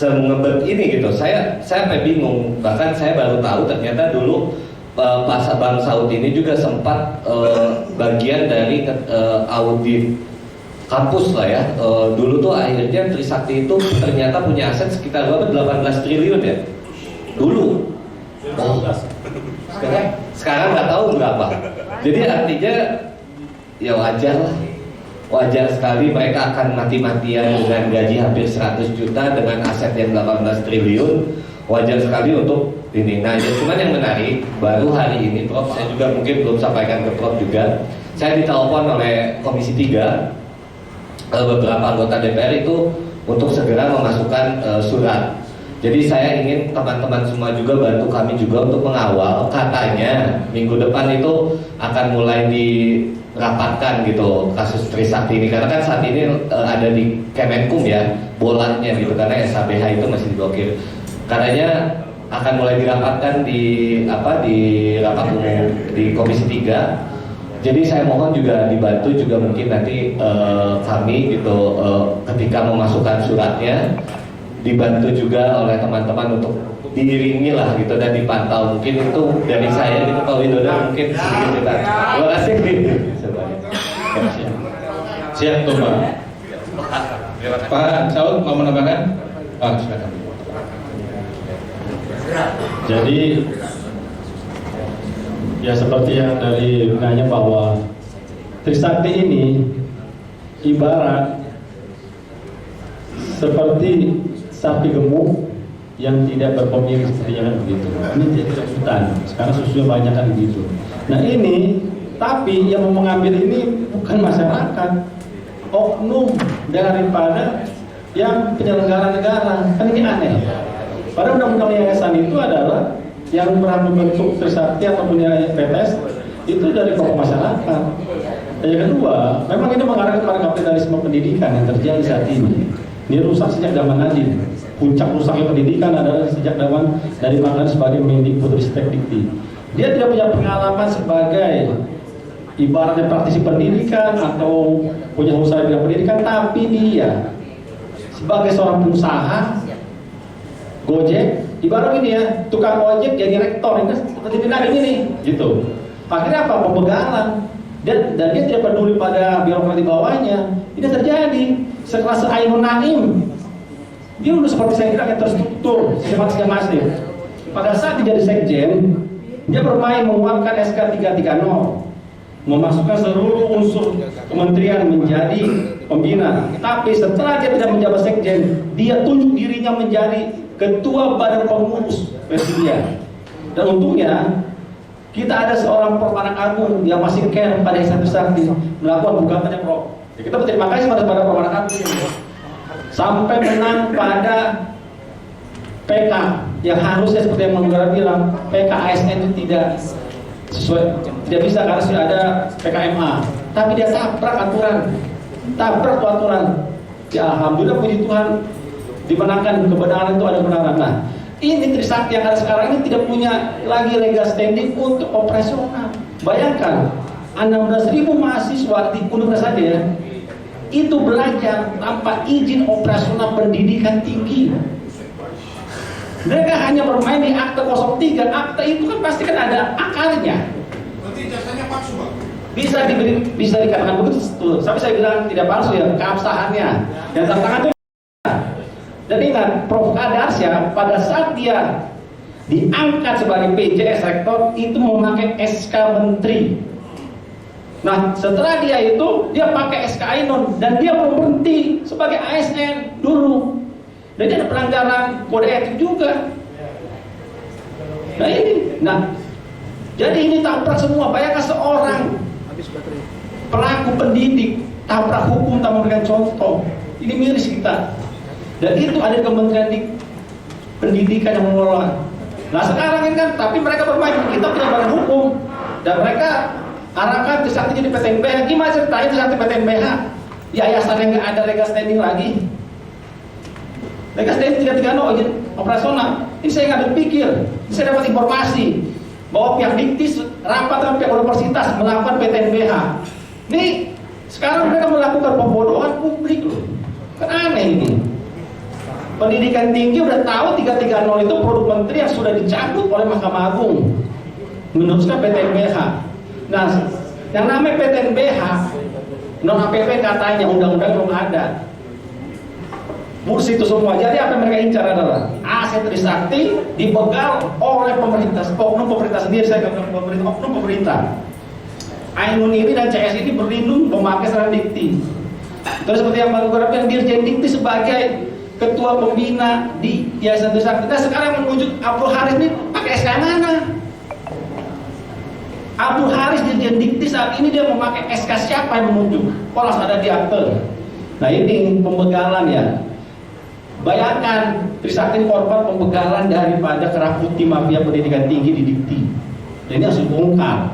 [SPEAKER 4] mengebet ini gitu. Saya sampai bingung. Bahkan saya baru tahu ternyata dulu Pak Bang Saud ini juga sempat bagian dari audit kampus lah ya. Dulu tuh akhirnya Trisakti itu ternyata punya aset sekitar 18 triliun ya. Dulu. Sekarang nggak tahu berapa. Jadi artinya ya wajar lah. Wajar sekali mereka akan mati-matian dengan gaji hampir 100 juta dengan aset yang 18 triliun. Wajar sekali untuk ini. Nah, cuman yang menarik baru hari ini Prof, saya juga mungkin belum sampaikan ke Prof juga. Saya ditelepon oleh Komisi 3 beberapa anggota DPR itu untuk segera memasukkan surat. Jadi saya ingin teman-teman semua juga bantu kami juga untuk mengawal. Katanya minggu depan itu akan mulai dirapatkan gitu kasus Trisakti ini, karena kan saat ini ada di Kemenkum ya bolanya gitu, karena SABH itu masih diblokir. Katanya akan mulai dirapatkan di rapat umum di Komisi 3. Jadi saya mohon juga dibantu juga mungkin nanti kami gitu ketika memasukkan suratnya dibantu juga oleh teman-teman untuk diiringi lah gitu dan dipantau. Mungkin itu dari saya gitu Pak Widodo mungkin sedikit kita. Terima kasih.
[SPEAKER 2] Siap tuh Pak. Pak Saud mau menambahkan? Pak silakan.
[SPEAKER 5] Jadi ya seperti yang dari nanya bahwa Trisakti ini ibarat seperti sapi gemuk yang tidak berpemilik seperti yang begitu. Ini jadi rebutan. Sekarang susunya banyak kan begitu. Nah ini tapi yang mau mengambil ini bukan masyarakat, oknum daripada yang penyelenggara negara. Kan ini aneh. Pada undang-undang yayasan itu adalah yang berhak membentuk Trisakti atau punya PTS itu dari kelompok masyarakat. Dan yang kedua, memang ini mengarah kepada kapitalisme pendidikan yang terjadi saat ini. Ini rusak sejak zaman Nadiem. Puncak rusaknya pendidikan adalah sejak zaman dari Manggan sebagai Mendikbudristek Dikti. Dia tidak punya pengalaman sebagai ibaratnya praktisi pendidikan atau punya usaha di bidang pendidikan, tapi dia sebagai seorang pengusaha Gojek, ibarat ini ya, tukang ojek jadi rektor, ini seperti Nadiem ini, gitu. Akhirnya apa? Pembegalan. Dan dia tidak peduli pada birokrat di bawahnya. Ini terjadi sekelas Ainun Naim. Dia udah seperti saya bilang yang terstruktur, sistematis masif. Pada saat dia jadi sekjen, dia bermain menguangkan SK 330, memasukkan seluruh unsur kementerian menjadi pembina. Tapi setelah dia tidak menjabat sekjen, dia tunjuk dirinya menjadi ketua badan pengurus presiden. Dan untungnya kita ada seorang Prof Anak Agung yang masih care pada Yayasan Trisakti melakukan gugatannya Prof. Ya, kita berterima kasih pada Prof Anak Agung sampai menang pada PK yang harusnya seperti yang Manggara bilang PK ASN itu tidak sesuai, tidak bisa karena sudah ada PKMA, tapi dia tabrak aturan. Ya alhamdulillah puji Tuhan dimenangkan, kebenaran itu ada kebenaran. Nah ini Trisakti yang ada sekarang ini tidak punya lagi legal standing untuk operasional. Bayangkan 16.000 mahasiswa di universitas saja ya, itu belajar tanpa izin operasional pendidikan tinggi. Mereka hanya bermain di akte 03. Akte itu kan pasti kan ada akarnya.
[SPEAKER 9] Berarti jasanya palsu, Pak?
[SPEAKER 5] Bisa dikatakan begitu. Tapi saya bilang tidak palsu ya, keabsahannya. Yang tantangan itu. Dan ingat, Prof Kadarsya pada saat dia diangkat sebagai PJS Rektor itu memakai SK Menteri. Nah setelah dia itu dia pakai SK Ainun dan dia belum berhenti sebagai ASN dulu. Dan dia ada pelanggaran kode etik juga. Jadi ini tabrak semua. Bayangkan seorang pelaku pendidik tabrak hukum tanpa memberikan contoh. Ini miris kita. Dan itu ada Kementerian Pendidikan yang mengelola. Nah sekarang ini kan, tapi mereka bermain, kita punya badan hukum dan mereka
[SPEAKER 7] arahkan Trisakti jadi PTNBH. Gimana ceritanya Trisakti PTNBH? Yayasan yang nggak ada legal standing lagi. Legal standing 330 izin operasional. Ini saya nggak berpikir, ini saya dapat informasi bahwa pihak Dikti rapat dengan pihak universitas melakukan PTNBH. Ini sekarang mereka melakukan pembodohan publik loh. Kan aneh ini. Pendidikan tinggi udah tahu 330 itu produk menteri yang sudah dicabut oleh Mahkamah Agung meneruskan PTNBH. Nah, yang namanya PTNBH non APP katanya undang-undang belum ada. Bursi itu semua. Jadi apa yang mereka incar adalah aset Trisakti dibegal oleh pemerintah, oknum pemerintah sendiri. Saya katakan pemerintah, oknum pemerintah. Ainun ini dan CS ini berlindung memakai sarana Dikti. Terus seperti yang mengungkapkan Dirjen Dikti sebagai ketua pembina di Yayasan Trisakti. Nah sekarang menunjuk Abdul Haris ini pakai SK mana? Abdul Haris Dirjen Dikti saat ini dia memakai SK siapa yang menunjuk? Polos ada di akte. Nah ini pembegalan ya. Bayangkan Trisakti korban pembegalan daripada kerah putih mafia pendidikan tinggi di Dikti. Dan ini harus dibongkar.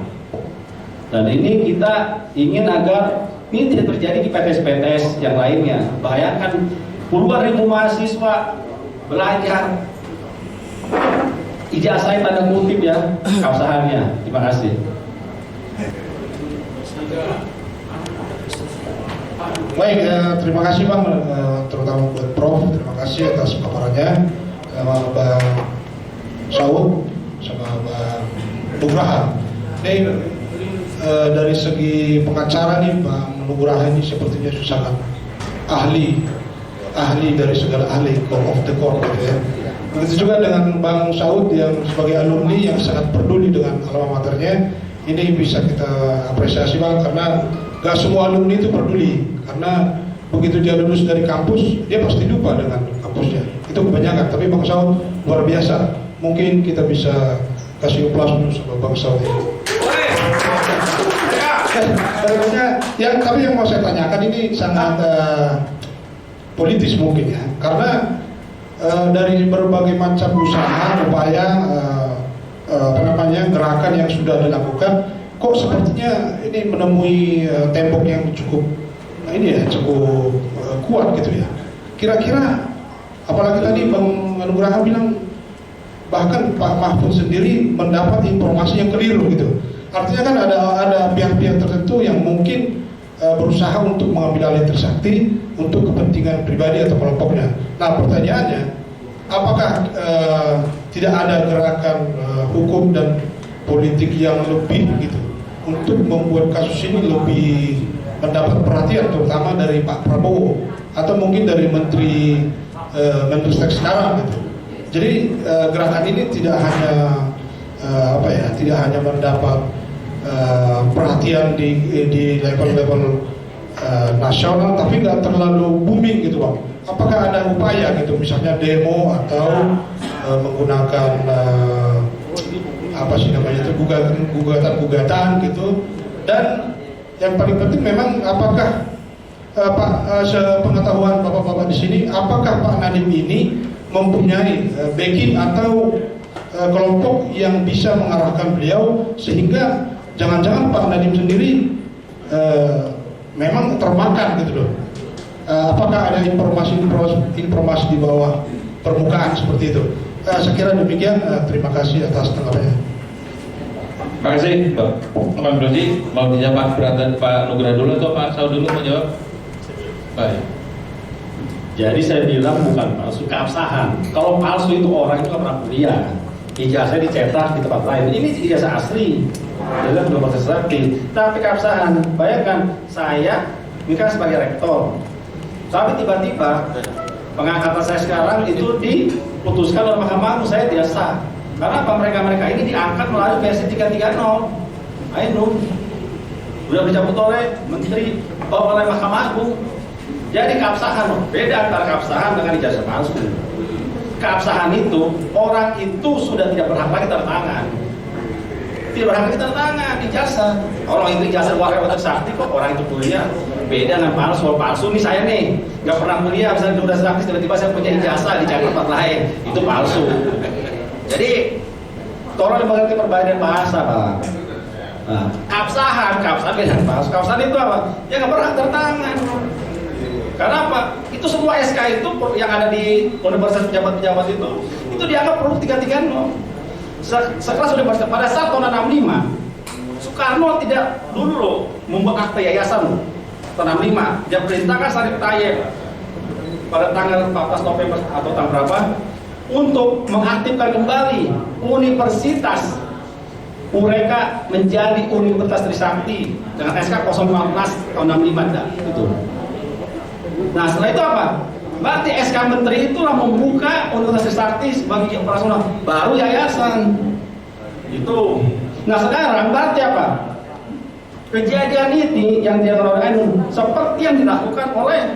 [SPEAKER 7] Dan ini kita ingin agar ini tidak terjadi di PTS-PTS yang lainnya. Bayangkan puluhan ribu mahasiswa belajar ijazah tanda kutip ya keabsahannya. Terima kasih.
[SPEAKER 10] Baik, terima kasih Bang, terutama buat Prof. Terima kasih atas paparannya, sama Bang Saud, sama Bang Nugraha. Ini dari segi pengacara nih Bang Nugraha ini sepertinya sangat ahli dari segala ahli, core of the core gitu ya. Begitu juga dengan Bang Saud yang sebagai alumni yang sangat peduli dengan alma maternya. Ini bisa kita apresiasi Bang, karena gak semua alumni itu peduli, karena begitu dia lulus dari kampus dia pasti lupa dengan kampusnya. Itu kebanyakan. Tapi Bang Saud luar biasa. Mungkin kita bisa kasih aplaus dulu sama Bang Saud ini. Berikutnya, tapi yang mau saya tanyakan ini sangat politis mungkin ya, karena dari berbagai macam usaha, upaya, gerakan yang sudah dilakukan, kok sepertinya ini menemui tembok yang cukup kuat gitu ya. Kira-kira, apalagi tadi Bang Nugraha bilang bahkan Pak Mahfud sendiri mendapat informasi yang keliru gitu. Artinya kan ada pihak-pihak tertentu yang mungkin berusaha untuk mengambil alih Trisakti untuk kepentingan pribadi atau kelompoknya. Nah pertanyaannya, apakah tidak ada gerakan hukum dan politik yang lebih gitu untuk membuat kasus ini lebih mendapat perhatian, terutama dari Pak Prabowo atau mungkin dari Menteri Menristek sekarang gitu. Jadi gerakan ini tidak hanya mendapat perhatian di level-level nasional, tapi nggak terlalu booming gitu Bang. Apakah ada upaya gitu, misalnya demo atau menggunakan gugatan gitu? Dan yang paling penting memang apakah Pak, sepengetahuan bapak-bapak di sini, apakah Pak Nadiem ini mempunyai backing atau kelompok yang bisa mengarahkan beliau sehingga jangan-jangan Pak Nadiem sendiri memang termakan gitu loh. Apakah ada informasi di bawah permukaan seperti itu? Saya kira demikian. Terima kasih atas tanggapannya.
[SPEAKER 2] Terima kasih Bang Doji. Mau dijawab Pak Nugraha dulu atau Pak Saud dulu mau jawab? Baik.
[SPEAKER 7] Jadi saya bilang bukan palsu, keabsahan. Kalau palsu itu orang itu nggak pernah kuliah. Ijazah dicetak di tempat lain. Ini ijazah asli. Jadi belum proses Trisakti. Tapi keabsahan. Bayangkan saya ini kan sebagai rektor. Tapi tiba-tiba pengangkatan saya sekarang itu diputuskan oleh Mahkamah Agung, saya tidak sah. Karena apa? Mereka ini diangkat melalui versi 330. Ainun sudah dicabut oleh Menteri oleh Mahkamah Agung. Jadi keabsahan, beda antara keabsahan dengan ijazah palsu. Keabsahan itu orang itu sudah tidak berhak lagi tanda tangan. Tidak berhak lagi tanda tangan ijazah. Orang itu ijazah warga Trisakti kok orang itu kuliah. Beda dengan palsu. Palsu nih saya nih nggak pernah kuliah, misalnya di Trisakti tiba-tiba saya punya ijazah di tempat lain, itu palsu. Jadi tolong mengerti perbedaan bahasa Pak. Nah, keabsahan beda Pak. Keabsahan itu apa? Ya nggak pernah tertangan. Karena apa? Itu semua SK itu yang ada di universitas pejabat-pejabat itu dianggap perlu 330. Sekelas universitas pada saat tahun 65, Soekarno tidak dulu membuat akte yayasan tahun 65. Dia perintahkan Sarip Tayyip pada tanggal 14 November atau tanggal berapa untuk mengaktifkan kembali Universitas Ureka menjadi Universitas Trisakti dengan SK 014 tahun 65 itu. Nah setelah itu apa? Berarti SK Menteri itulah membuka Universitas Trisakti sebagai operasional baru yayasan itu. Nah sekarang berarti apa? Kejadian ini yang dilakukan seperti yang dilakukan oleh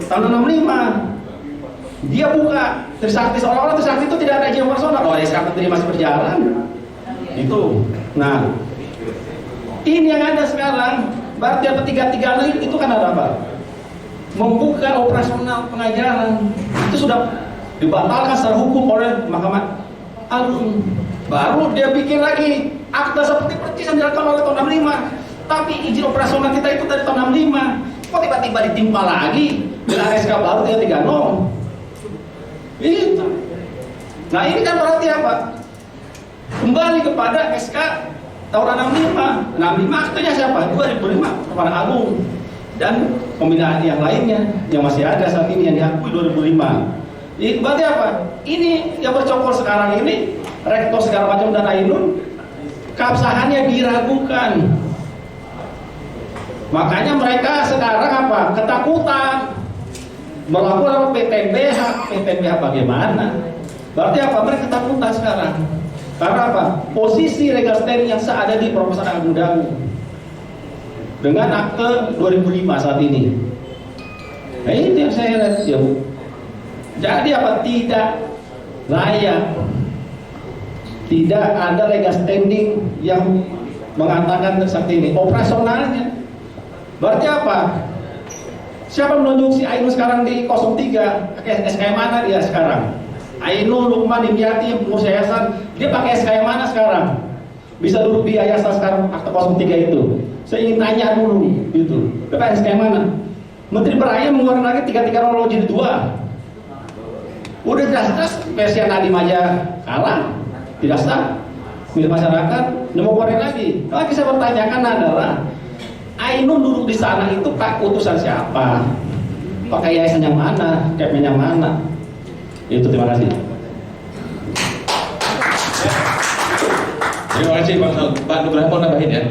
[SPEAKER 7] tahun 65. Dia buka Trisakti seolah-olah Trisakti itu tidak ada izin operasional. Oh, SK Menteri masih berjalan. Itu. Nah, ini yang ada sekarang. Berarti apa 330 itu kan ada apa? Membuka operasional pengajaran. Itu sudah dibatalkan secara hukum oleh Mahkamah Agung. Baru dia bikin lagi akta seperti persis yang dilakukan oleh tahun 65. Tapi izin operasional kita itu dari tahun 65. Kok tiba-tiba ditimpa lagi dengan SK baru 330? Itu. Nah ini kan berarti apa? Kembali kepada SK tahun 65. 65 aktenya siapa? 2005 kepada Agung dan pembinaan yang lainnya yang masih ada saat ini yang diakui 2005. Ini berarti apa? Ini yang bercokol sekarang ini rektor segala macam dan Ainun keabsahannya diragukan. Makanya mereka sekarang apa? Ketakutan melakukan PTBH bagaimana? Berarti apa? Mereka ketakutan sekarang. Karena apa? Posisi legal standing yang ada di Proposal Agung Dagu dengan akte 2005 saat ini. Nah ini yang saya lihat ya Bu. Jadi apa? Tidak layak. Tidak ada legal standing yang mengatakan seperti ini. Operasionalnya. Berarti apa? Siapa menunjuk si Ainun sekarang di 03? SK mana dia sekarang? Ainun, Lukman, Dimyati, pengurus yayasan, dia pakai SK mana sekarang? Bisa duduk di yayasan sekarang akte 03 itu. Saya ingin tanya dulu gitu. Bapak SK mana? Menteri Peraya mengeluarkan lagi 330 jadi 2. Udah jelas-jelas versi Nadiem aja kalah. Tidak sah. Milik masyarakat, mau keluarin lagi. Lagi saya bertanyakan adalah Ainun duduk di sana itu Pak utusan siapa? Pakai yayasan yang mana? Kepmen yang mana? Itu terima kasih.
[SPEAKER 2] Terima kasih Pak Nugraha mau nambahin ya.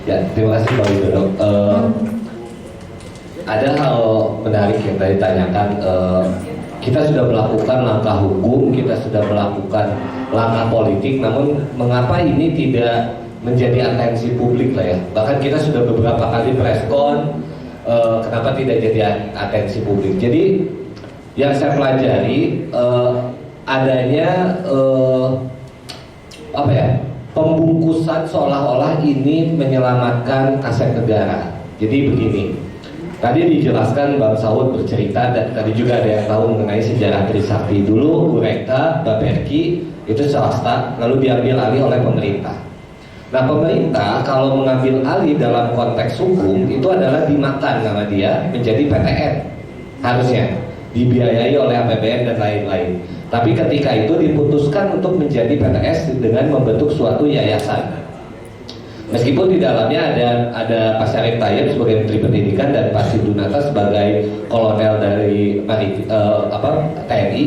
[SPEAKER 4] Ya terima kasih Pak Widodo. Ada hal menarik yang tadi tanyakan. Kita sudah melakukan langkah hukum, kita sudah melakukan langkah politik, namun mengapa ini tidak menjadi atensi publik lah ya? Bahkan kita sudah beberapa kali preskon, kenapa tidak jadi atensi publik? Jadi yang saya pelajari adanya apa ya? Pembungkusan seolah-olah ini menyelamatkan aset negara. Jadi begini. Tadi dijelaskan Bang Saud bercerita dan tadi juga ada yang tahu mengenai sejarah Trisakti. Dulu Ureka, Bapperki itu swasta lalu diambil alih oleh pemerintah. Nah pemerintah kalau mengambil alih dalam konteks hukum itu adalah dimakan nama dia menjadi PTN harusnya dibiayai oleh APBN dan lain-lain. Tapi ketika itu diputuskan untuk menjadi PTS dengan membentuk suatu yayasan. Meskipun di dalamnya ada Pak Sarip Tayyip sebagai Menteri Pendidikan dan Pak Sidunata sebagai kolonel dari TNI,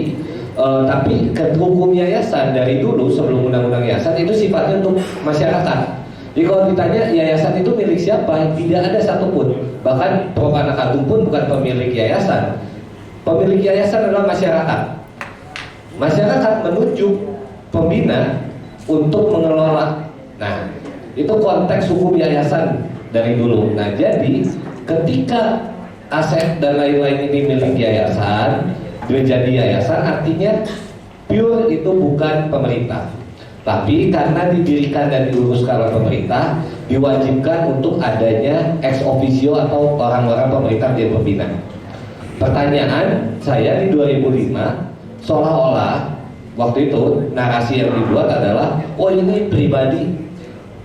[SPEAKER 4] tapi hukum yayasan dari dulu sebelum undang-undang yayasan itu sifatnya untuk masyarakat. Jadi kalau ditanya yayasan itu milik siapa, tidak ada satupun. Bahkan Prof. Anak Agung pun bukan pemilik yayasan. Pemilik yayasan adalah masyarakat. Masyarakat menunjuk pembina untuk mengelola. Nah, itu konteks hukum yayasan dari dulu. Nah jadi ketika aset dan lain-lain ini milik yayasan, menjadi yayasan artinya pure itu bukan pemerintah. Tapi karena didirikan dan diuruskan oleh pemerintah, diwajibkan untuk adanya ex officio atau orang-orang pemerintah menjadi pembina. Pertanyaan saya di 2005 seolah-olah waktu itu narasi yang dibuat adalah oh ini pribadi.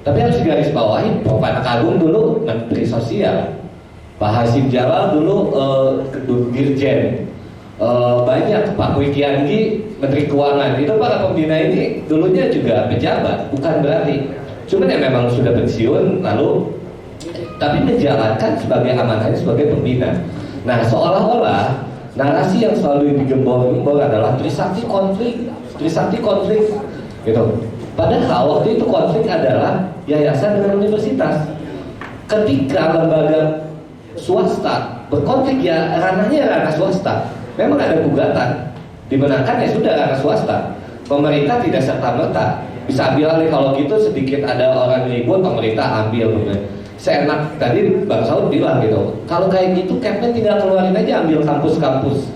[SPEAKER 4] Tapi harus digarisbawahi, Prof. Anak Agung dulu Menteri Sosial, Pak Hasyim Jalal dulu Dirjen, banyak Pak Wikianggi Menteri Keuangan. Itu para pembina ini dulunya juga pejabat, bukan berarti. Cuman ya memang sudah pensiun lalu tapi menjalankan sebagai amanahnya sebagai pembina. Nah, seolah-olah narasi yang selalu digembor-gembor adalah Trisakti konflik gitu. Padahal waktu itu konflik adalah yayasan dengan universitas. Ketika lembaga swasta berkonflik ya ranahnya ranah swasta. Memang ada gugatan, dimenangkan ya sudah ranah swasta. Pemerintah tidak serta-merta bisa ambil alih. Kalau gitu sedikit ada orang ribut pemerintah ambil. Seenak tadi Bang Saud bilang gitu, kalau kayak gitu Kepmen tinggal keluarin aja, ambil kampus-kampus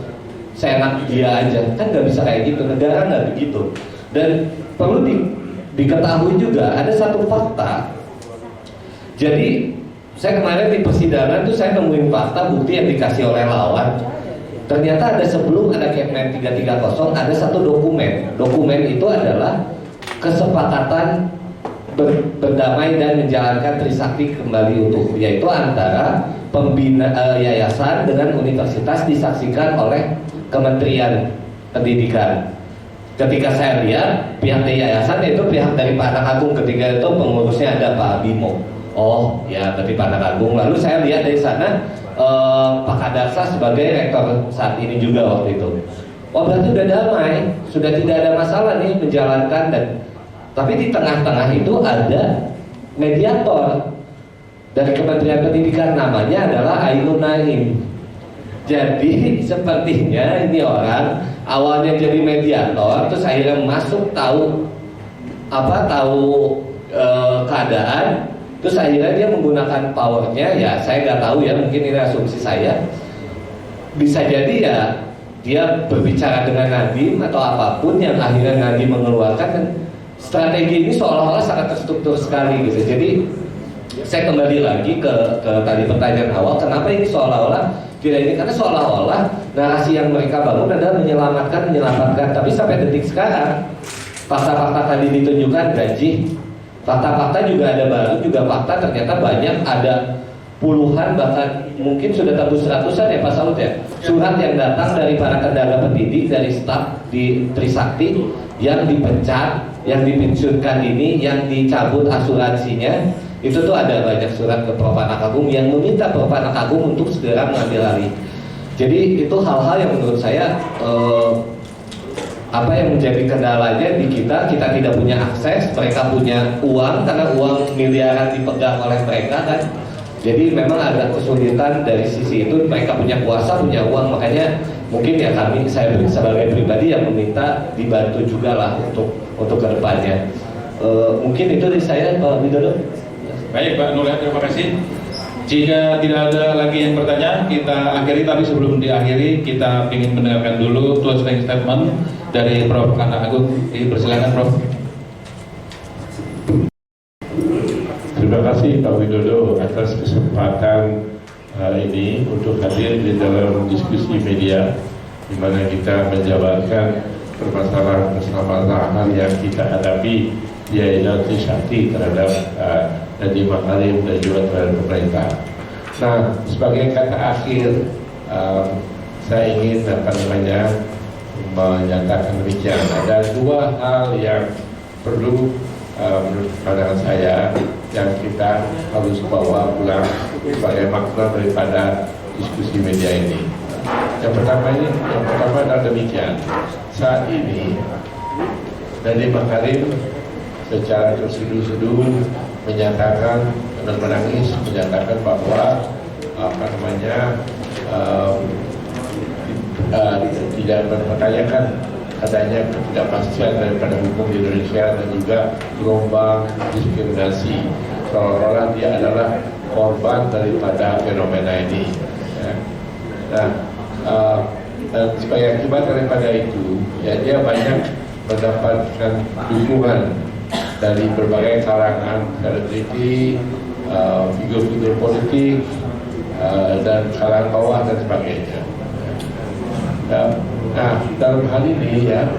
[SPEAKER 4] seenak dia aja, kan nggak bisa kayak gitu, negara nggak begitu. Dan perlu diketahui juga ada satu fakta. Jadi saya kemarin di persidangan tuh saya nemuin fakta bukti yang dikasih oleh lawan. Ternyata ada sebelum ada Kepmen 330 ada satu dokumen. Dokumen itu adalah kesepakatan berdamai dan menjalankan Trisakti kembali utuh, yaitu antara pembina yayasan dengan universitas disaksikan oleh Kementerian Pendidikan. Ketika saya lihat pihak dari yayasan itu pihak dari Pak Anak Agung, ketika itu pengurusnya ada Pak Bimo. Oh ya berarti Pak Anak Agung. Lalu saya lihat dari sana Pak Kadarsa sebagai rektor saat ini juga waktu itu. Oh berarti udah damai, sudah tidak ada masalah nih menjalankan. Dan tapi di tengah-tengah itu ada mediator dari Kementerian Pendidikan, namanya adalah Ainun Naim. Jadi sepertinya ini orang awalnya jadi mediator, terus akhirnya masuk tahu keadaan, terus akhirnya dia menggunakan powernya. Ya saya nggak tahu ya, mungkin ini asumsi saya. Bisa jadi ya dia berbicara dengan Nadiem atau apapun yang akhirnya Nadiem mengeluarkan. Strategi ini seolah-olah sangat terstruktur sekali gitu. Jadi saya kembali lagi ke tadi pertanyaan awal, kenapa ini seolah-olah tidak ini? Karena seolah-olah narasi yang mereka bangun adalah menyelamatkan. Tapi sampai detik sekarang fakta-fakta tadi ditunjukkan gaji, fakta-fakta juga ada baru, juga fakta ternyata banyak, ada puluhan bahkan mungkin sudah tembus ratusan ya Pak Saud ya, surat yang datang dari para tenaga pendidik, dari staf di Trisakti yang dipecat, yang dipensiunkan ini, yang dicabut asuransinya. Itu tuh ada banyak surat ke Prof. Anak Agung yang meminta Prof. Anak Agung untuk segera mengambil alih. Jadi itu hal-hal yang menurut saya apa yang menjadi kendalanya di kita tidak punya akses, mereka punya uang karena uang miliaran dipegang oleh mereka kan. Jadi memang agak kesulitan dari sisi itu, mereka punya kuasa, punya uang, makanya mungkin ya saya sebagai pribadi yang meminta dibantu juga lah untuk kedepannya. Mungkin itu dari saya Pak Widodo.
[SPEAKER 2] Baik Pak Nurul, terima kasih. Jika tidak ada lagi yang bertanya, kita akhiri. Tapi sebelum diakhiri, kita ingin mendengarkan dulu closing statement dari Prof. Anak Agung. Dipersilakan Prof.
[SPEAKER 3] Terima kasih Pak Widodo atas kesempatan ini untuk hadir di dalam diskusi media di mana kita menjabarkan permasalahan yang kita hadapi yaitu Trisakti terhadap Nadiem Makarim dan juga terhadap pemerintah. Nah, sebagai kata akhir saya ingin menyatakan demikian. Ada dua hal yang perlu menurut pandangan saya yang kita harus bawa pulang sebagai makna daripada diskusi media ini. Yang pertama adalah demikian. Saat ini Nadiem Makarim secara terseduh-seduh menyatakan dan menangis menyatakan bahwa tidak mempertanyakan adanya ketidakpastian daripada hukum di Indonesia dan juga gelombang diskriminasi, seolah-olah dia adalah korban daripada fenomena ini ya. Nah, dan sebagai akibat daripada itu ya dia banyak mendapatkan dukungan dari berbagai kalangan selebriti, figur-figur politik, dan kalangan bawah dan sebagainya. Nah, dalam hal ini ya,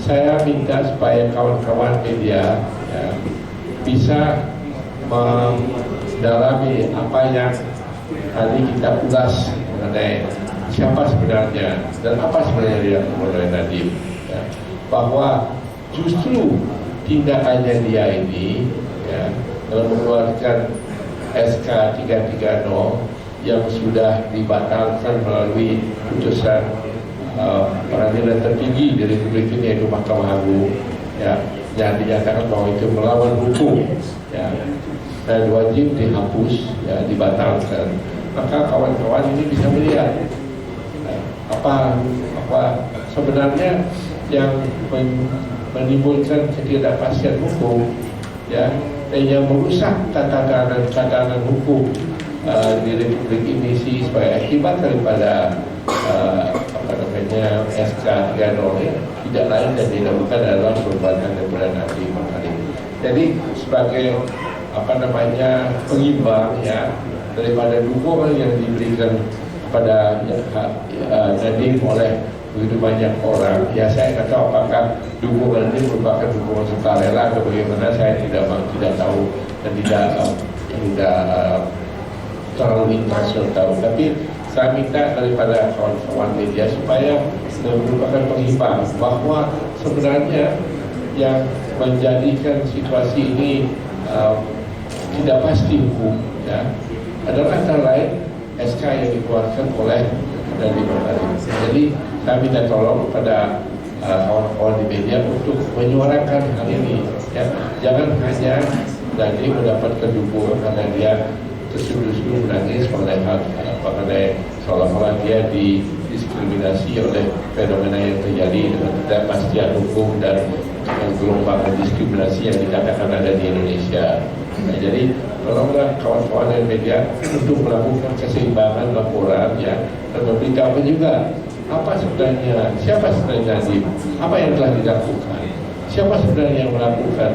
[SPEAKER 3] saya minta supaya kawan-kawan media ya, bisa mendalami apa yang tadi kita ulas mengenai siapa sebenarnya dan apa sebenarnya dia oleh Nadiem ya. Bahwa justru tindakannya dia ini ya, dalam mengeluarkan SK 330 yang sudah dibatalkan melalui putusan peradilan tertinggi dari Republik ini, yaitu Mahkamah Agung ya, yang dinyatakan bahwa itu melawan hukum ya, dan wajib dihapus ya, dibatalkan. Maka kawan-kawan ini bisa melihat apa sebenarnya yang menimbulkan ketidakpastian hukum ya, dan yang merusak tatanan hukum di Republik ini sih sebagai akibat daripada SK 330 tidak lain dan tidak bukan adalah perbuatan daripada Nadiem Makarim. Jadi sebagai pengimbang ya daripada dukungan yang diberikan kepada Nadiem oleh begitu banyak orang, ya saya nggak tahu apakah dukungan ini merupakan dukungan sukarela atau bagaimana, saya tidak tahu dan tidak terlalu internasional tahu. Tapi saya minta daripada kawan-kawan media supaya merupakan pengimbang bahwa sebenarnya yang menjadikan situasi ini tidak pasti hukum ya, adalah antara lain SK yang dikeluarkan oleh Nadiem Makarim. Jadi saya minta tolong kepada kawan-kawan di media untuk menyuarakan hal ini ya. Jangan hanya Nadiem mendapatkan dukungan karena dia terseduh-seduh menangis mengenai seolah-olah dia didiskriminasi oleh fenomena yang terjadi dengan ketidakpastian hukum dan gelombang diskriminasi yang dikatakan ada di Indonesia. Nah, jadi tolonglah kawan-kawan dari media untuk melakukan keseimbangan laporan ya, dan memberitahu juga apa sebenarnya, siapa sebenarnya Nadiem, apa yang telah dilakukan, siapa sebenarnya yang melakukan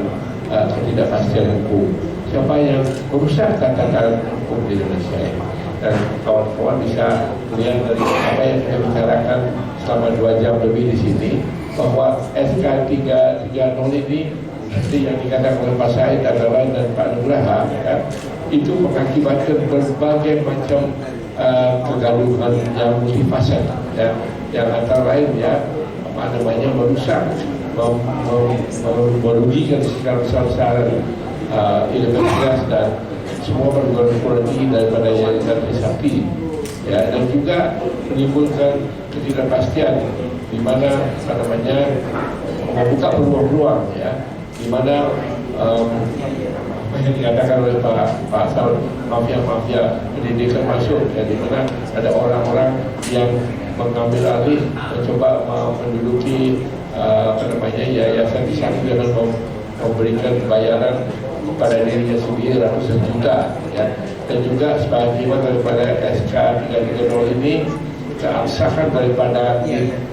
[SPEAKER 3] ketidakpastian hukum, siapa yang merusak tatanan hukum di Indonesia ini. Dan kawan-kawan bisa melihat dari apa yang kita bicarakan selama 2 jam lebih di sini, bahwa SK 330 ini seperti yang dikatakan oleh Pak Said adalah dan Pak Nugraha ya, itu mengakibatkan berbagai macam kegaduhan yang multifasat ya, yang antara lain ya merusak, merugikan secara besar-besaran identitas dan semua perguruan tinggi daripada Yayasan Trisakti ya, dan juga menimbulkan ketidakpastian di mana membuka peluang-peluang ya, di mana apa yang dikatakan oleh Pak Asal, mafia-mafia pendidikan masuk ya, di mana ada orang-orang yang mengambil alih, mencoba menduduki Yayasan Trisakti dengan memberikan bayaran kepada dirinya sendiri ratusan juta ya. Dan juga sebagai akibat daripada SK 330 ini, keabsahan daripada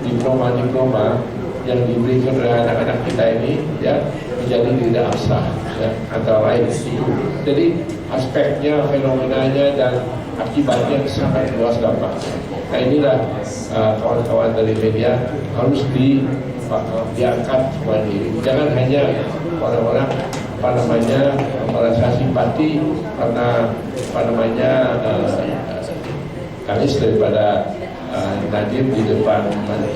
[SPEAKER 3] diploma-diploma yang diberikan oleh anak-anak kita ini ya menjadi tidak absah ya, antara lain itu. Jadi aspeknya, fenomenanya dan akibatnya sangat luas dampak. Nah inilah kawan-kawan dari media harus diangkat semua ini. Jangan hanya orang-orang merasa simpati karena kalis daripada Nadiem di depan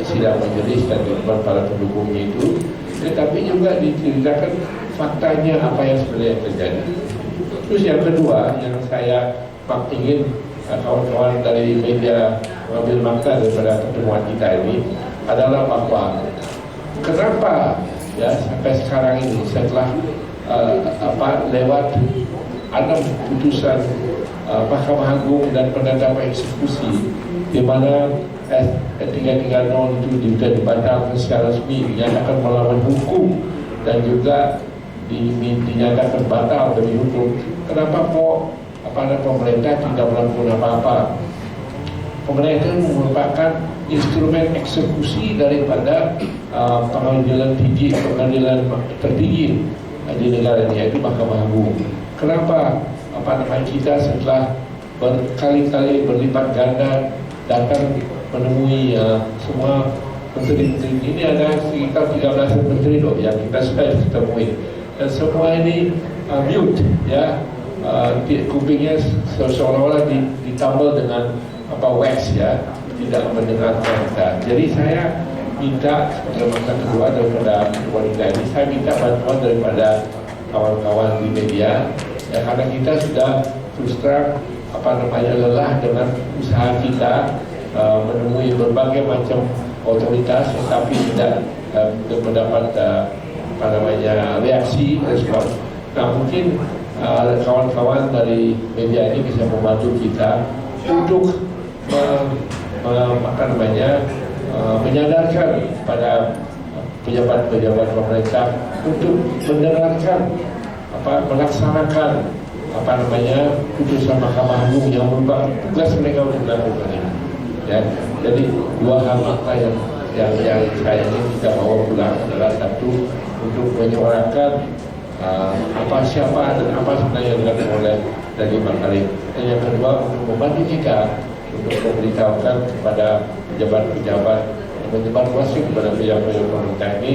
[SPEAKER 3] sidang majelis dan di depan para pendukungnya itu, tetapi juga diceritakan faktanya apa yang sebenarnya terjadi. Terus yang kedua yang saya ingin kawan-kawan dari media mengambil makna daripada pertemuan kita ini adalah bahwa kenapa ya sampai sekarang ini setelah lewat 6 putusan Mahkamah Agung dan penetapan eksekusi di mana 330 itu sudah dibatalkan secara resmi, dinyatakan melawan hukum dan juga dinyatakan batal demi hukum. Kenapa kok pemerintah tidak melakukan apa-apa? Pemerintah merupakan instrumen eksekusi daripada pengadilan tertinggi di negara ini, yaitu Mahkamah Agung. Kenapa kita setelah berkali-kali berlipat ganda datang menemui semua menteri-menteri ini ada sekitar 13 menteri loh yang kita sudah temui, dan semua ini mute ya, kupingnya seolah-olah ditambal dengan wax ya, tidak mendengarkan kita. Jadi saya minta masa kedua daripada wanita ini, saya minta bantuan daripada kawan-kawan di media ya, karena kita sudah terus terang lelah dengan usaha kita menemui berbagai macam otoritas tetapi tidak mendapat reaksi respon. Nah, mungkin kawan-kawan dari media ini bisa membantu kita untuk menyadarkan pada pejabat-pejabat pemerintah untuk mendengarkan melaksanakan putusan Mahkamah Agung yang merupakan tugas mereka untuk melakukan ini. Ya, jadi dua hal makna yang saya ingin kita bawa pulang adalah satu, untuk menyuarakan siapa dan apa sebenarnya yang dilakukan oleh dari Makarim, dan yang kedua untuk membantu kita untuk memberitahukan kepada pejabat-pejabat, menyebarluaskan kepada pejabat-pejabat pemerintah ini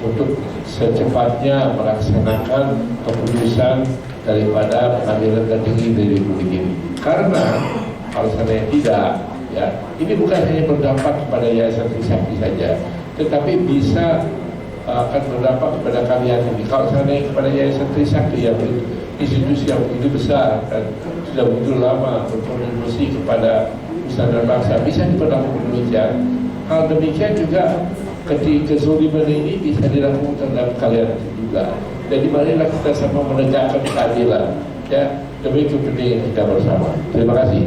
[SPEAKER 3] untuk secepatnya melaksanakan keputusan daripada pengadilan tertinggi dari Republik ini. Karena kalau seandainya tidak, ya, ini bukan hanya berdampak kepada Yayasan Trisakti saja, tetapi bisa akan berdampak kepada kalian ini. Kalau seandainya kepada Yayasan Trisakti yang institusi yang begitu besar dan sudah begitu lama berkontribusi kepada usaha dan bangsa bisa diperlakukan demikian, hal demikian juga ketika kezaliman ini bisa dilakukan terhadap kalian juga. Jadi marilah kita sama menegakkan keadilan ya, demi kepentingan kita bersama. Terima kasih.